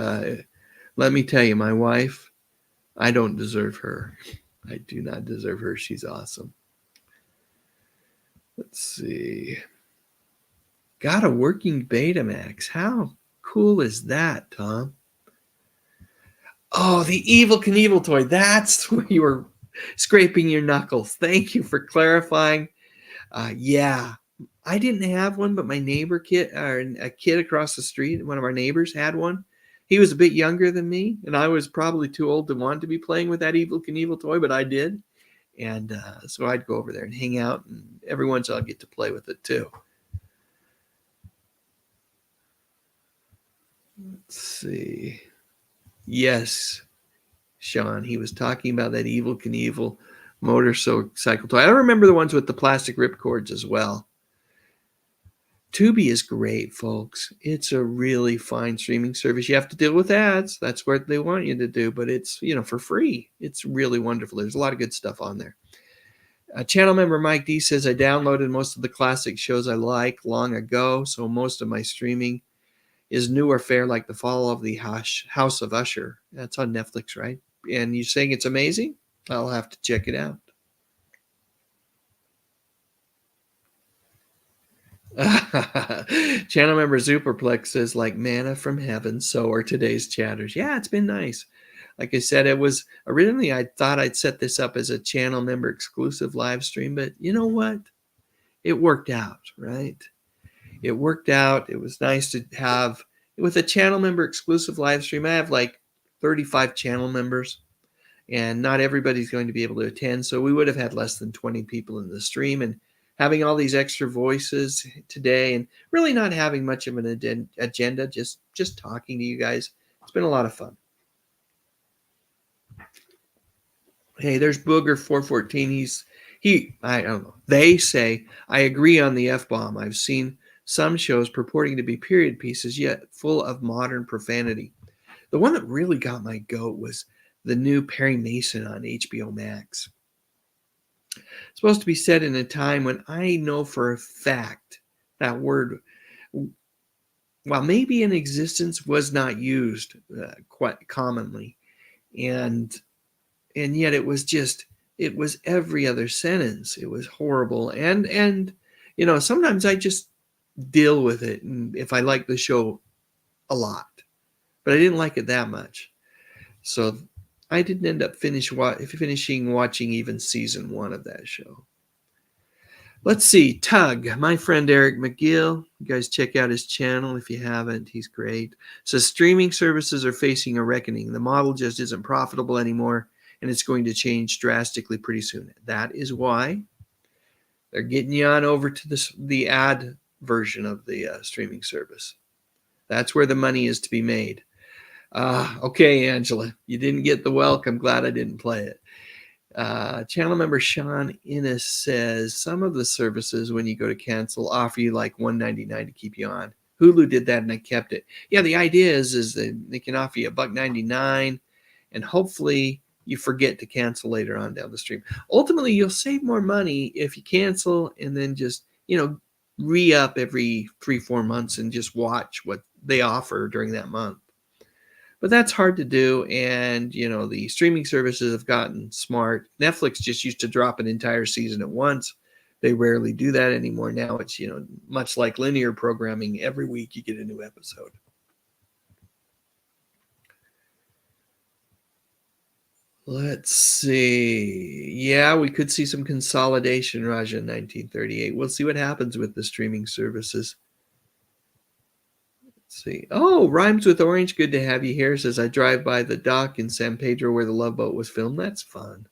let me tell you, my wife, I don't deserve her. I do not deserve her. She's awesome. Let's see. Got a working Betamax. How cool is that, Tom? Oh, the Evil Knievel toy. That's where you were scraping your knuckles. Thank you for clarifying. Yeah, I didn't have one, but my neighbor kid, or a kid across the street, one of our neighbors had one. He was a bit younger than me, and I was probably too old to want to be playing with that Evil Knievel toy, but I did. And so I'd go over there and hang out, and every once in a while I'd get to play with it too. Let's see. Yes, Sean, he was talking about that Evil Knievel motorcycle toy. I remember the ones with the plastic ripcords as well. Tubi is great, folks. It's a really fine streaming service. You have to deal with ads. That's what they want you to do, but it's, for free. It's really wonderful. There's a lot of good stuff on there. Channel member Mike D says, I downloaded most of the classic shows I like long ago, so most of my streaming is new or fair, like The Fall of the House of Usher. That's on Netflix, right? And you're saying it's amazing? I'll have to check it out. Channel member Superplex says, like manna from heaven, so are today's chatters. Yeah, it's been nice. Like I said, it was originally, I thought I'd set this up as a channel member exclusive live stream, but you know what? It worked out, right? It worked out. It was nice to have, with a channel member exclusive live stream, I have like 35 channel members, and not everybody's going to be able to attend. So we would have had less than 20 people in the stream, and having all these extra voices today and really not having much of an agenda, just talking to you guys. It's been a lot of fun. Hey, there's Booger 414. I don't know. They say, I agree on the F-bomb. I've seen some shows purporting to be period pieces, yet full of modern profanity. The one that really got my goat was the new Perry Mason on HBO Max. It's supposed to be set in a time when I know for a fact that word, while maybe in existence, was not used quite commonly. And yet it was every other sentence. It was horrible. And sometimes I just deal with it, and if I like the show a lot, but I didn't like it that much, so I didn't end up finishing watching even season 1 of that show. Let's see. Tug, my friend Eric McGill, you guys check out his channel if you haven't. He's great. Says streaming services are facing a reckoning. The model just isn't profitable anymore, and it's going to change drastically pretty soon. That is why they're getting you on over to the ad version of the streaming service. That's where the money is to be made. Okay, Angela, you didn't get the welcome. Glad I didn't play it. Channel member Sean Innes says, some of the services, when you go to cancel, offer you like $1.99 to keep you on. Hulu did that, and I kept it. Yeah, the idea is that they can offer you $1.99, and hopefully you forget to cancel later on down the stream. Ultimately, you'll save more money if you cancel and then just, re-up every 3-4 months and just watch what they offer during that month. But that's hard to do, and the streaming services have gotten smart. Netflix just used to drop an entire season at once. They rarely do that anymore. Now it's much like linear programming. Every week you get a new episode. Let's see. Yeah, we could see some consolidation, Raja, in 1938. We'll see what happens with the streaming services. Let's see. Oh, Rhymes with Orange. Good to have you here. Says, I drive by the dock in San Pedro where the Love Boat was filmed. That's fun.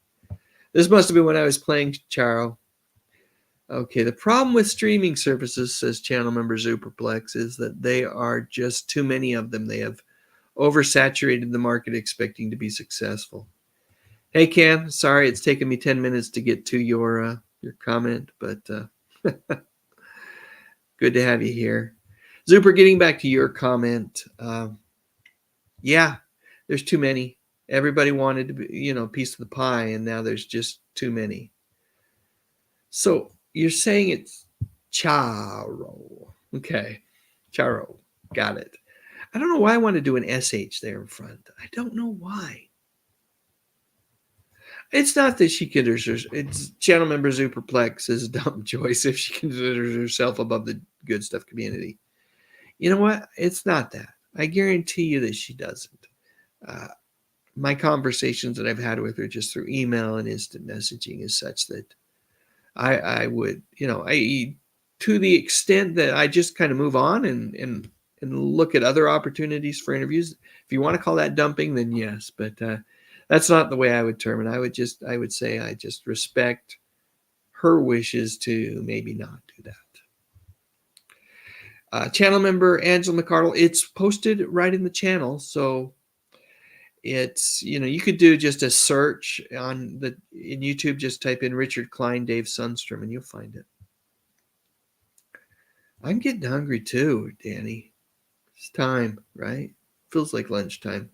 This must have been when I was playing Charo. Okay, the problem with streaming services, says channel member Superplex, is that they are just too many of them. They have oversaturated the market expecting to be successful. Hey, Cam, sorry it's taken me 10 minutes to get to your comment, but Good to have you here. Zuper, getting back to your comment. Yeah, there's too many. Everybody wanted to be, a piece of the pie, and now there's just too many. So you're saying it's Charo. Okay. Charo. Got it. I don't know why I want to do an SH there in front. I don't know why. It's not that she considers herself. It's channel member Superplex is a dumb choice if she considers herself above the good stuff community. You know what? It's not that. I guarantee you that she doesn't. My conversations that I've had with her just through email and instant messaging is such that I would, to the extent that I just kind of move on and look at other opportunities for interviews. If you want to call that dumping, then yes, but that's not the way I would term it. I would say I just respect her wishes to maybe not do that. Channel member Angela McCardle, it's posted right in the channel, so it's, you could do just a search in YouTube, just type in Richard Klein, Dave Sundstrom, and you'll find it. I'm getting hungry too, Danny. It's time, right? Feels like lunchtime.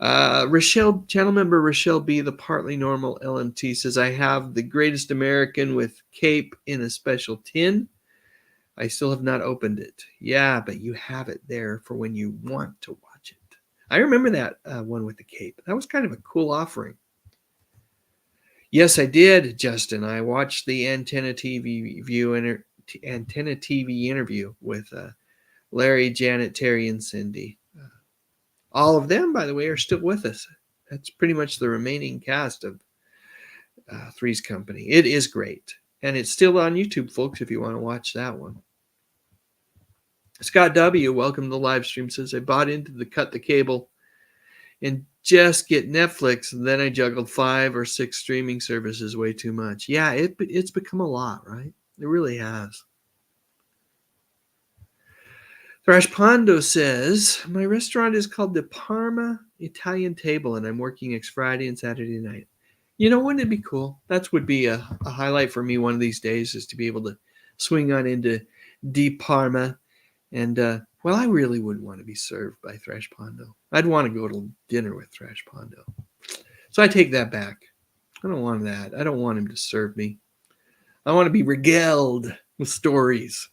Channel member Rochelle B, the partly normal LMT, says, I have the Greatest American with cape in a special tin. I still have not opened it. Yeah, but you have it there for when you want to watch it. I remember that one with the cape. That was kind of a cool offering. Yes, I did, Justin. I watched the Antenna TV interview with Larry, Janet, Terry, and Cindy. All of them, by the way, are still with us. That's pretty much the remaining cast of Three's Company. It is great. And it's still on YouTube, folks, if you want to watch that one. Scott W., welcome to the live stream, says, I bought into the cut the cable and just get Netflix, and then I juggled 5 or 6 streaming services way too much. Yeah, it's become a lot, right? It really has. Thrash Pondo says, my restaurant is called the Parma Italian Table, and I'm working next Friday and Saturday night. Wouldn't it be cool? That would be a highlight for me one of these days, is to be able to swing on into Di Parma. And, I really wouldn't want to be served by Thrash Pondo. I'd want to go to dinner with Thrash Pondo. So I take that back. I don't want that. I don't want him to serve me. I want to be regaled with stories.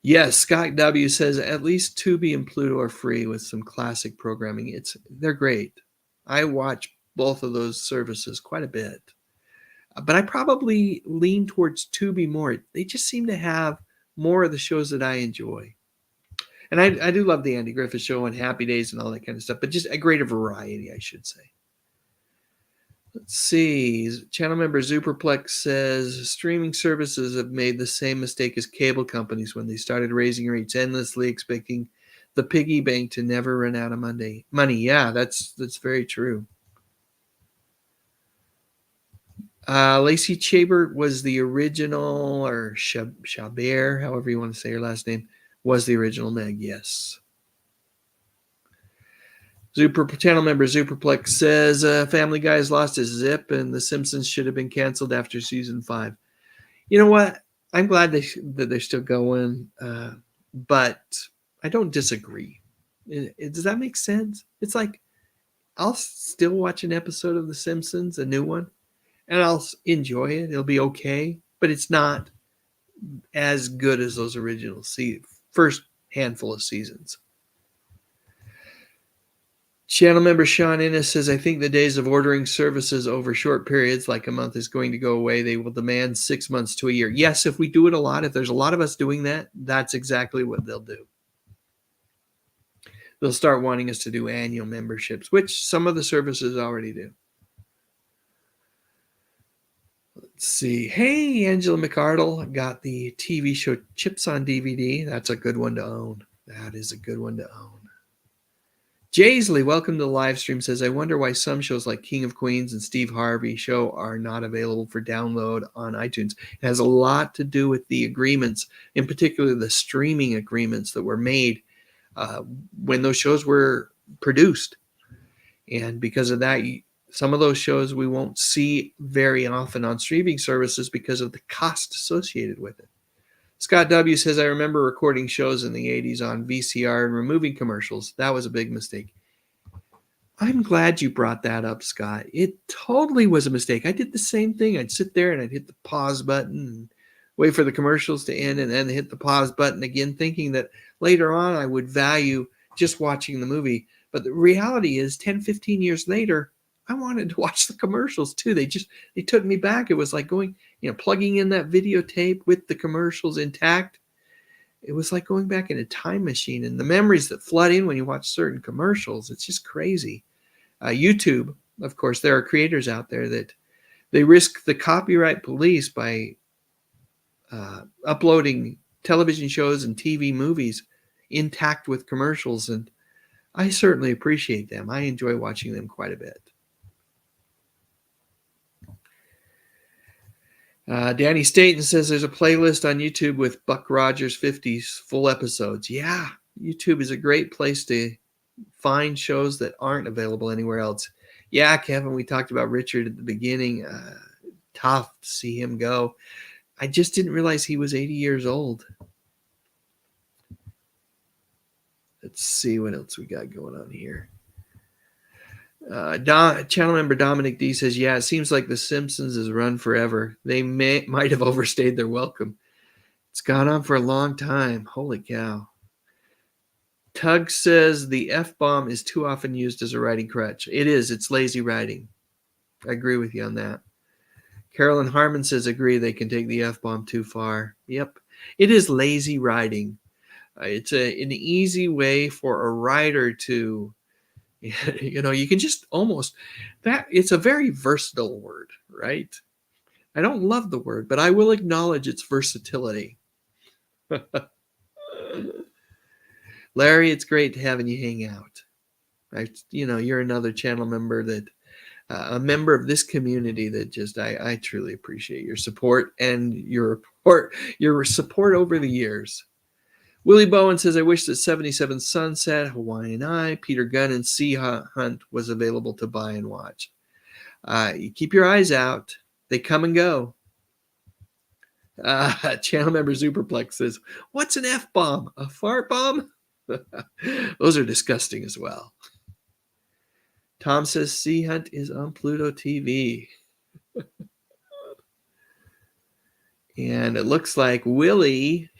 Yes, Scott W. says, at least Tubi and Pluto are free with some classic programming. They're great. I watch both of those services quite a bit. But I probably lean towards Tubi more. They just seem to have more of the shows that I enjoy. And I do love the Andy Griffith Show and Happy Days and all that kind of stuff, but just a greater variety, I should say. Let's see. Channel member Superplex says, streaming services have made the same mistake as cable companies when they started raising rates endlessly, expecting the piggy bank to never run out of money. Yeah, that's very true. Lacey Chabert was the original, or Chabert, however you want to say her last name, was the original Meg, yes. Channel member Superplex says, Family Guy has lost his zip, and The Simpsons should have been canceled after season 5. You know what? I'm glad that they're still going, but I don't disagree. Does that make sense? It's like, I'll still watch an episode of The Simpsons, a new one, and I'll enjoy it. It'll be okay, but it's not as good as those original first handful of seasons. Channel member Sean Innes says, I think the days of ordering services over short periods, like a month, is going to go away. They will demand 6 months to a year. Yes, if we do it a lot, if there's a lot of us doing that, that's exactly what they'll do. They'll start wanting us to do annual memberships, which some of the services already do. Let's see. Hey, Angela McCardle got the TV show Chips on DVD. That's a good one to own. That is a good one to own. Jaisley, welcome to the live stream, says, I wonder why some shows like King of Queens and Steve Harvey Show are not available for download on iTunes. It has a lot to do with the agreements, in particular the streaming agreements that were made when those shows were produced. And because of that, some of those shows we won't see very often on streaming services because of the cost associated with it. Scott W. says, I remember recording shows in the 80s on VCR and removing commercials. That was a big mistake. I'm glad you brought that up, Scott. It totally was a mistake. I did the same thing. I'd sit there and I'd hit the pause button and wait for the commercials to end and then hit the pause button again, thinking that later on I would value just watching the movie. But the reality is 10, 15 years later, I wanted to watch the commercials too. They took me back. It was like going, plugging in that videotape with the commercials intact. It was like going back in a time machine, and the memories that flood in when you watch certain commercials, it's just crazy. YouTube, of course, there are creators out there that they risk the copyright police by uploading television shows and TV movies intact with commercials, and I certainly appreciate them. I enjoy watching them quite a bit. Danny Staten says there's a playlist on YouTube with Buck Rogers 50s full episodes. Yeah, YouTube is a great place to find shows that aren't available anywhere else. Yeah, Kevin, we talked about Richard at the beginning. Tough to see him go. I just didn't realize he was 80 years old. Let's see what else we got going on here. Channel member Dominic D says, yeah, it seems like The Simpsons has run forever. They might have overstayed their welcome. It's gone on for a long time. Holy cow. Tug says the F-bomb is too often used as a writing crutch. It is. It's lazy writing. I agree with you on that. Carolyn Harmon says, agree, they can take the F-bomb too far. Yep. It is lazy writing. It's an easy way for a writer to, you can just almost, it's a very versatile word, right? I don't love the word, but I will acknowledge its versatility. Larry, it's great having you hang out. You're another channel member that, a member of this community that just, I truly appreciate your support and your support over the years. Willie Bowen says, I wish that 77 Sunset, Hawaiian Eye, Peter Gunn, and Sea Hunt was available to buy and watch. You keep your eyes out. They come and go. Channel member Superplex says, what's an F-bomb? A fart bomb? Those are disgusting as well. Tom says, Sea Hunt is on Pluto TV. And it looks like Willie,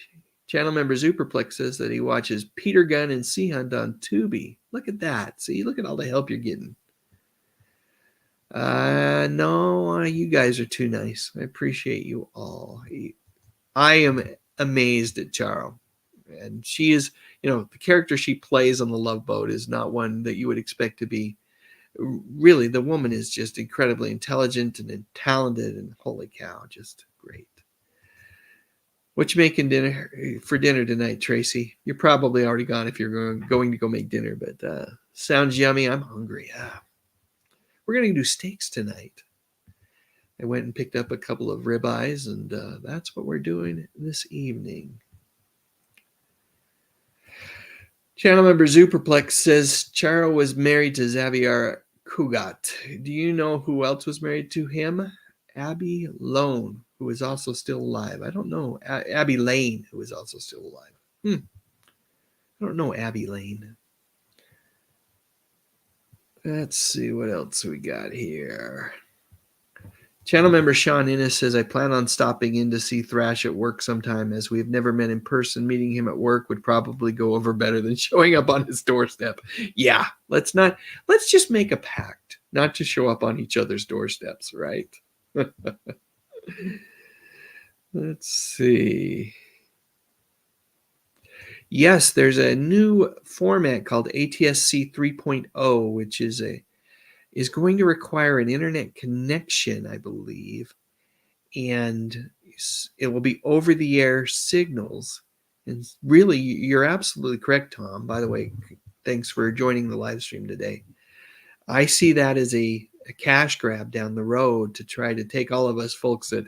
channel member Superplex, says that he watches Peter Gunn and Sea Hunt on Tubi. Look at that. See, look at all the help you're getting. No, you guys are too nice. I appreciate you all. I am amazed at Charo. And she is, the character she plays on the Love Boat is not one that you would expect to be. Really, the woman is just incredibly intelligent and talented, and holy cow, just great. What you making for dinner tonight, Tracy? You're probably already gone if you're going to go make dinner, but sounds yummy. I'm hungry. We're going to do steaks tonight. I went and picked up a couple of ribeyes, and that's what we're doing this evening. Channel member Superplex says Charo was married to Xavier Cugat. Do you know who else was married to him? Abby Lone, who is also still alive. I don't know. Abby Lane, who is also still alive. I don't know Abby Lane. Let's see what else we got here. Channel member Sean Innes says, I plan on stopping in to see Thrash at work sometime, as we have never met in person. Meeting him at work would probably go over better than showing up on his doorstep. Yeah, let's just make a pact not to show up on each other's doorsteps, right? Let's see. Yes, there's a new format called ATSC 3.0, which is going to require an internet connection, I believe, and it will be over-the-air signals. And really, you're absolutely correct, Tom. By the way, thanks for joining the live stream today. I see that as a cash grab down the road to try to take all of us folks that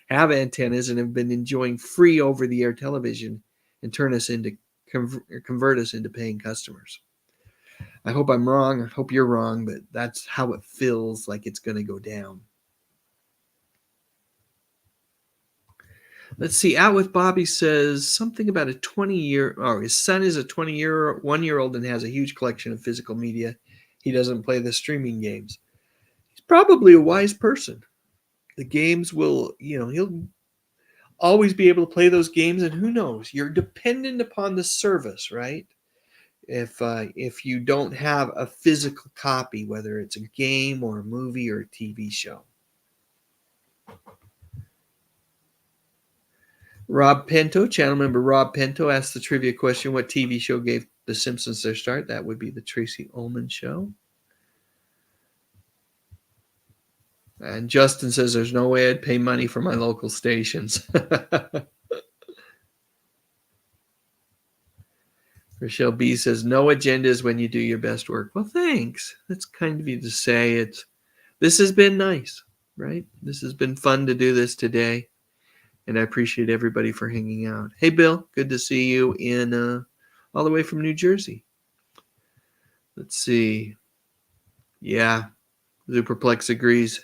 have antennas and have been enjoying free over-the-air television and convert us into paying customers. I hope I'm wrong. I hope you're wrong, but that's how it feels like it's going to go down. Let's see. Out with Bobby says something about a 20-year. Oh, his son is a 1-year-old and has a huge collection of physical media. He doesn't play the streaming games. He's probably a wise person. The games will, he'll always be able to play those games, and who knows? You're dependent upon the service, right? If you don't have a physical copy, whether it's a game or a movie or a TV show. Rob Pinto, channel member Rob Pinto, asked the trivia question, what TV show gave The Simpsons their start? That would be the Tracy Ullman Show. And Justin says, there's no way I'd pay money for my local stations. Rochelle B says, no agendas when you do your best work. Well, thanks. That's kind of you to say. This has been nice, right? This has been fun to do this today. And I appreciate everybody for hanging out. Hey, Bill, good to see you in all the way from New Jersey. Let's see. Yeah, Superplex agrees.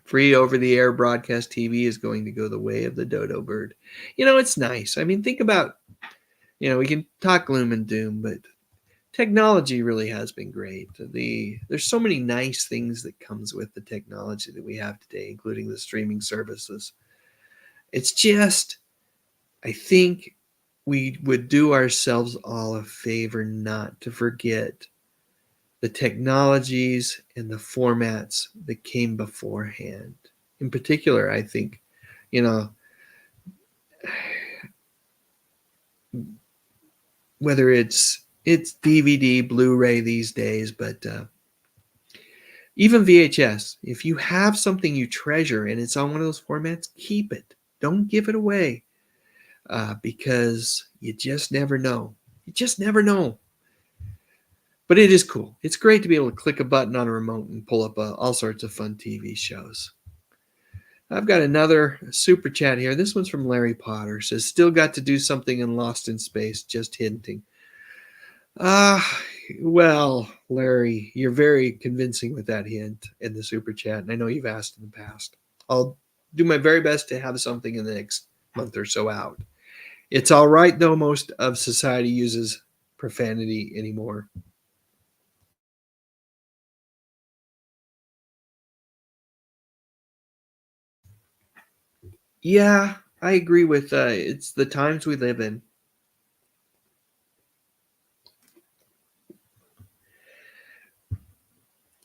Free over-the-air broadcast TV is going to go the way of the dodo bird. It's nice. I mean, think about, we can talk gloom and doom, but technology really has been great. There's so many nice things that comes with the technology that we have today, including the streaming services. It's just, I think we would do ourselves all a favor not to forget the technologies and the formats that came beforehand. In particular, I think, whether it's DVD, Blu-ray these days, but even VHS, if you have something you treasure and it's on one of those formats, keep it. Don't give it away because you just never know. You just never know. But it is cool. It's great to be able to click a button on a remote and pull up all sorts of fun TV shows. I've got another super chat here. This one's from Larry Potter. Says, still got to do something in Lost in Space, just hinting. Well, Larry, you're very convincing with that hint in the super chat, and I know you've asked in the past. I'll do my very best to have something in the next month or so out. It's all right, though. Most of society uses profanity anymore. Yeah, I agree with it's the times we live in.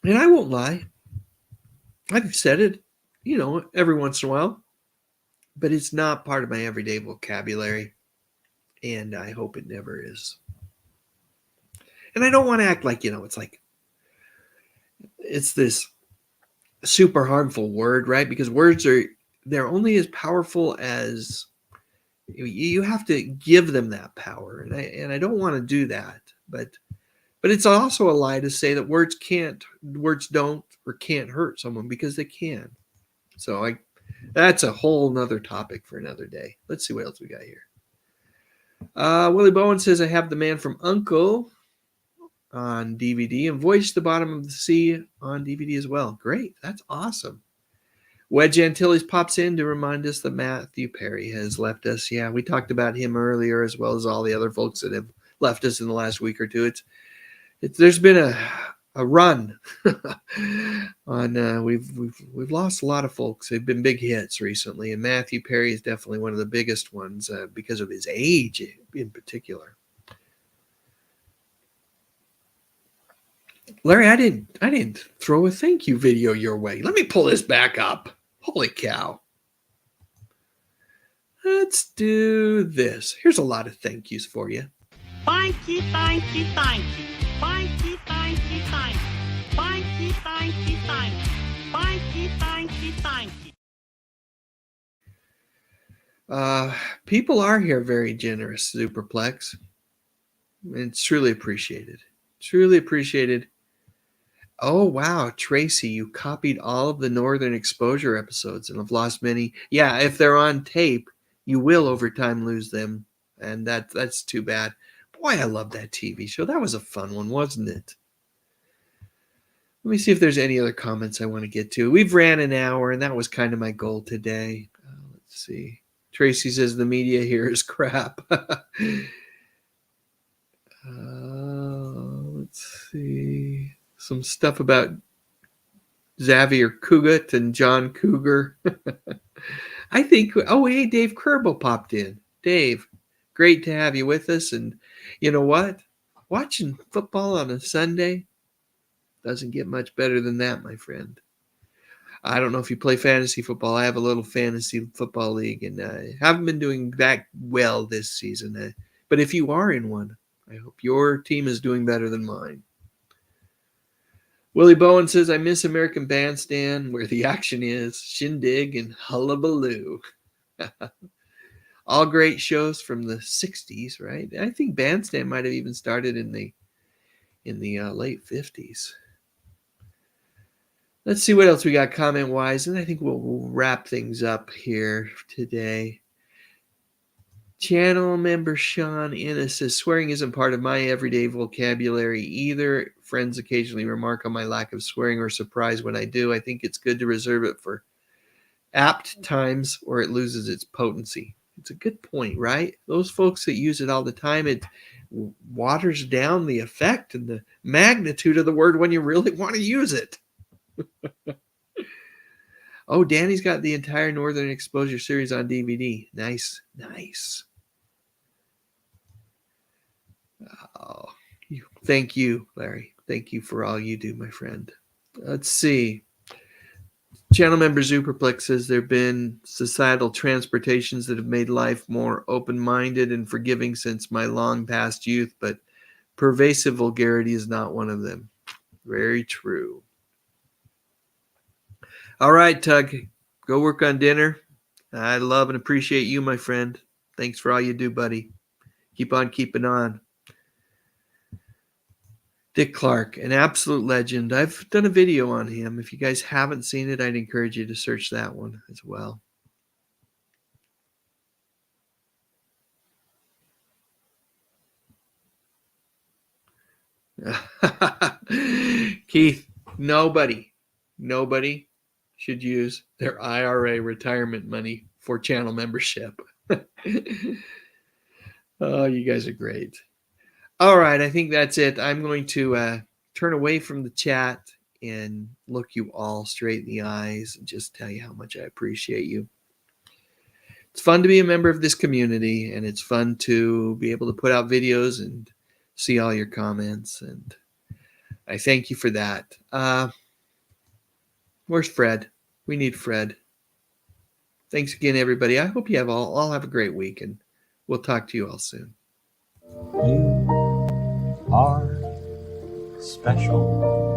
And I won't lie. I've said it, every once in a while, but it's not part of my everyday vocabulary. And I hope it never is. And I don't want to act like, it's like, it's this super harmful word, right? Because words they're only as powerful as you have to give them that power. And I don't want to do that. But it's also a lie to say that words don't or can't hurt someone, because they can. So that's a whole nother topic for another day. Let's see what else we got here. Willie Bowen says, I have The Man from U.N.C.L.E. on DVD and Voyage to the Bottom of the Sea on DVD as well. Great. That's awesome. Wedge Antilles pops in to remind us that Matthew Perry has left us. Yeah, we talked about him earlier, as well as all the other folks that have left us in the last week or two. There's been a run on we've lost a lot of folks. They've been big hits recently, and Matthew Perry is definitely one of the biggest ones because of his age in particular. Larry, I didn't throw a thank you video your way. Let me pull this back up. Holy cow. Let's do this. Here's a lot of thank yous for you. Thank you, thank you, thank you. Thank you, thank you, thank you. Thank you, thank you, thank you. Thank you, thank you, thank you. People are here very generous, Superplex. It's truly appreciated. Truly appreciated. Oh, wow, Tracy, you copied all of the Northern Exposure episodes and have lost many. Yeah, if they're on tape, you will over time lose them, and that's too bad. Boy, I love that TV show. That was a fun one, wasn't it? Let me see if there's any other comments I want to get to. We've ran an hour, and that was kind of my goal today. Let's see. Tracy says the media here is crap. Let's see. Some stuff about Xavier Cugat and John Cougar. I think, oh, hey, Dave Kerbal popped in. Dave, great to have you with us. And you know what? Watching football on a Sunday doesn't get much better than that, my friend. I don't know if you play fantasy football. I have a little fantasy football league, and I haven't been doing that well this season. But if you are in one, I hope your team is doing better than mine. Willie Bowen says, I miss American Bandstand, where the action is shindig and hullabaloo. All great shows from the 60s, right? I think Bandstand might have even started in the late 50s. Let's see what else we got comment-wise, and I think we'll wrap things up here today. Channel member Sean Innes says, swearing isn't part of my everyday vocabulary either. Friends occasionally remark on my lack of swearing or surprise when I do. I think it's good to reserve it for apt times or it loses its potency. It's a good point, right? Those folks that use it all the time, it waters down the effect and the magnitude of the word when you really want to use it. Oh, Danny's got the entire Northern Exposure series on DVD. Nice. Oh, thank you, Larry. Thank you for all you do, my friend. Let's see. Channel member Zuperplex says there have been societal transportations that have made life more open-minded and forgiving since my long past youth, but pervasive vulgarity is not one of them. Very true. All right, Tug, go work on dinner. I love and appreciate you, my friend. Thanks for all you do, buddy. Keep on keeping on. Dick Clark, an absolute legend. I've done a video on him. If you guys haven't seen it, I'd encourage you to search that one as well. Keith, nobody should use their IRA retirement money for channel membership. Oh, you guys are great. All right, I think that's it. I'm going to turn away from the chat and look you all straight in the eyes and just tell you how much I appreciate you. It's fun to be a member of this community, and it's fun to be able to put out videos and see all your comments, and I thank you for that. Where's Fred? We need Fred. Thanks again, everybody. I hope you have all have a great week, and we'll talk to you all soon. You are special.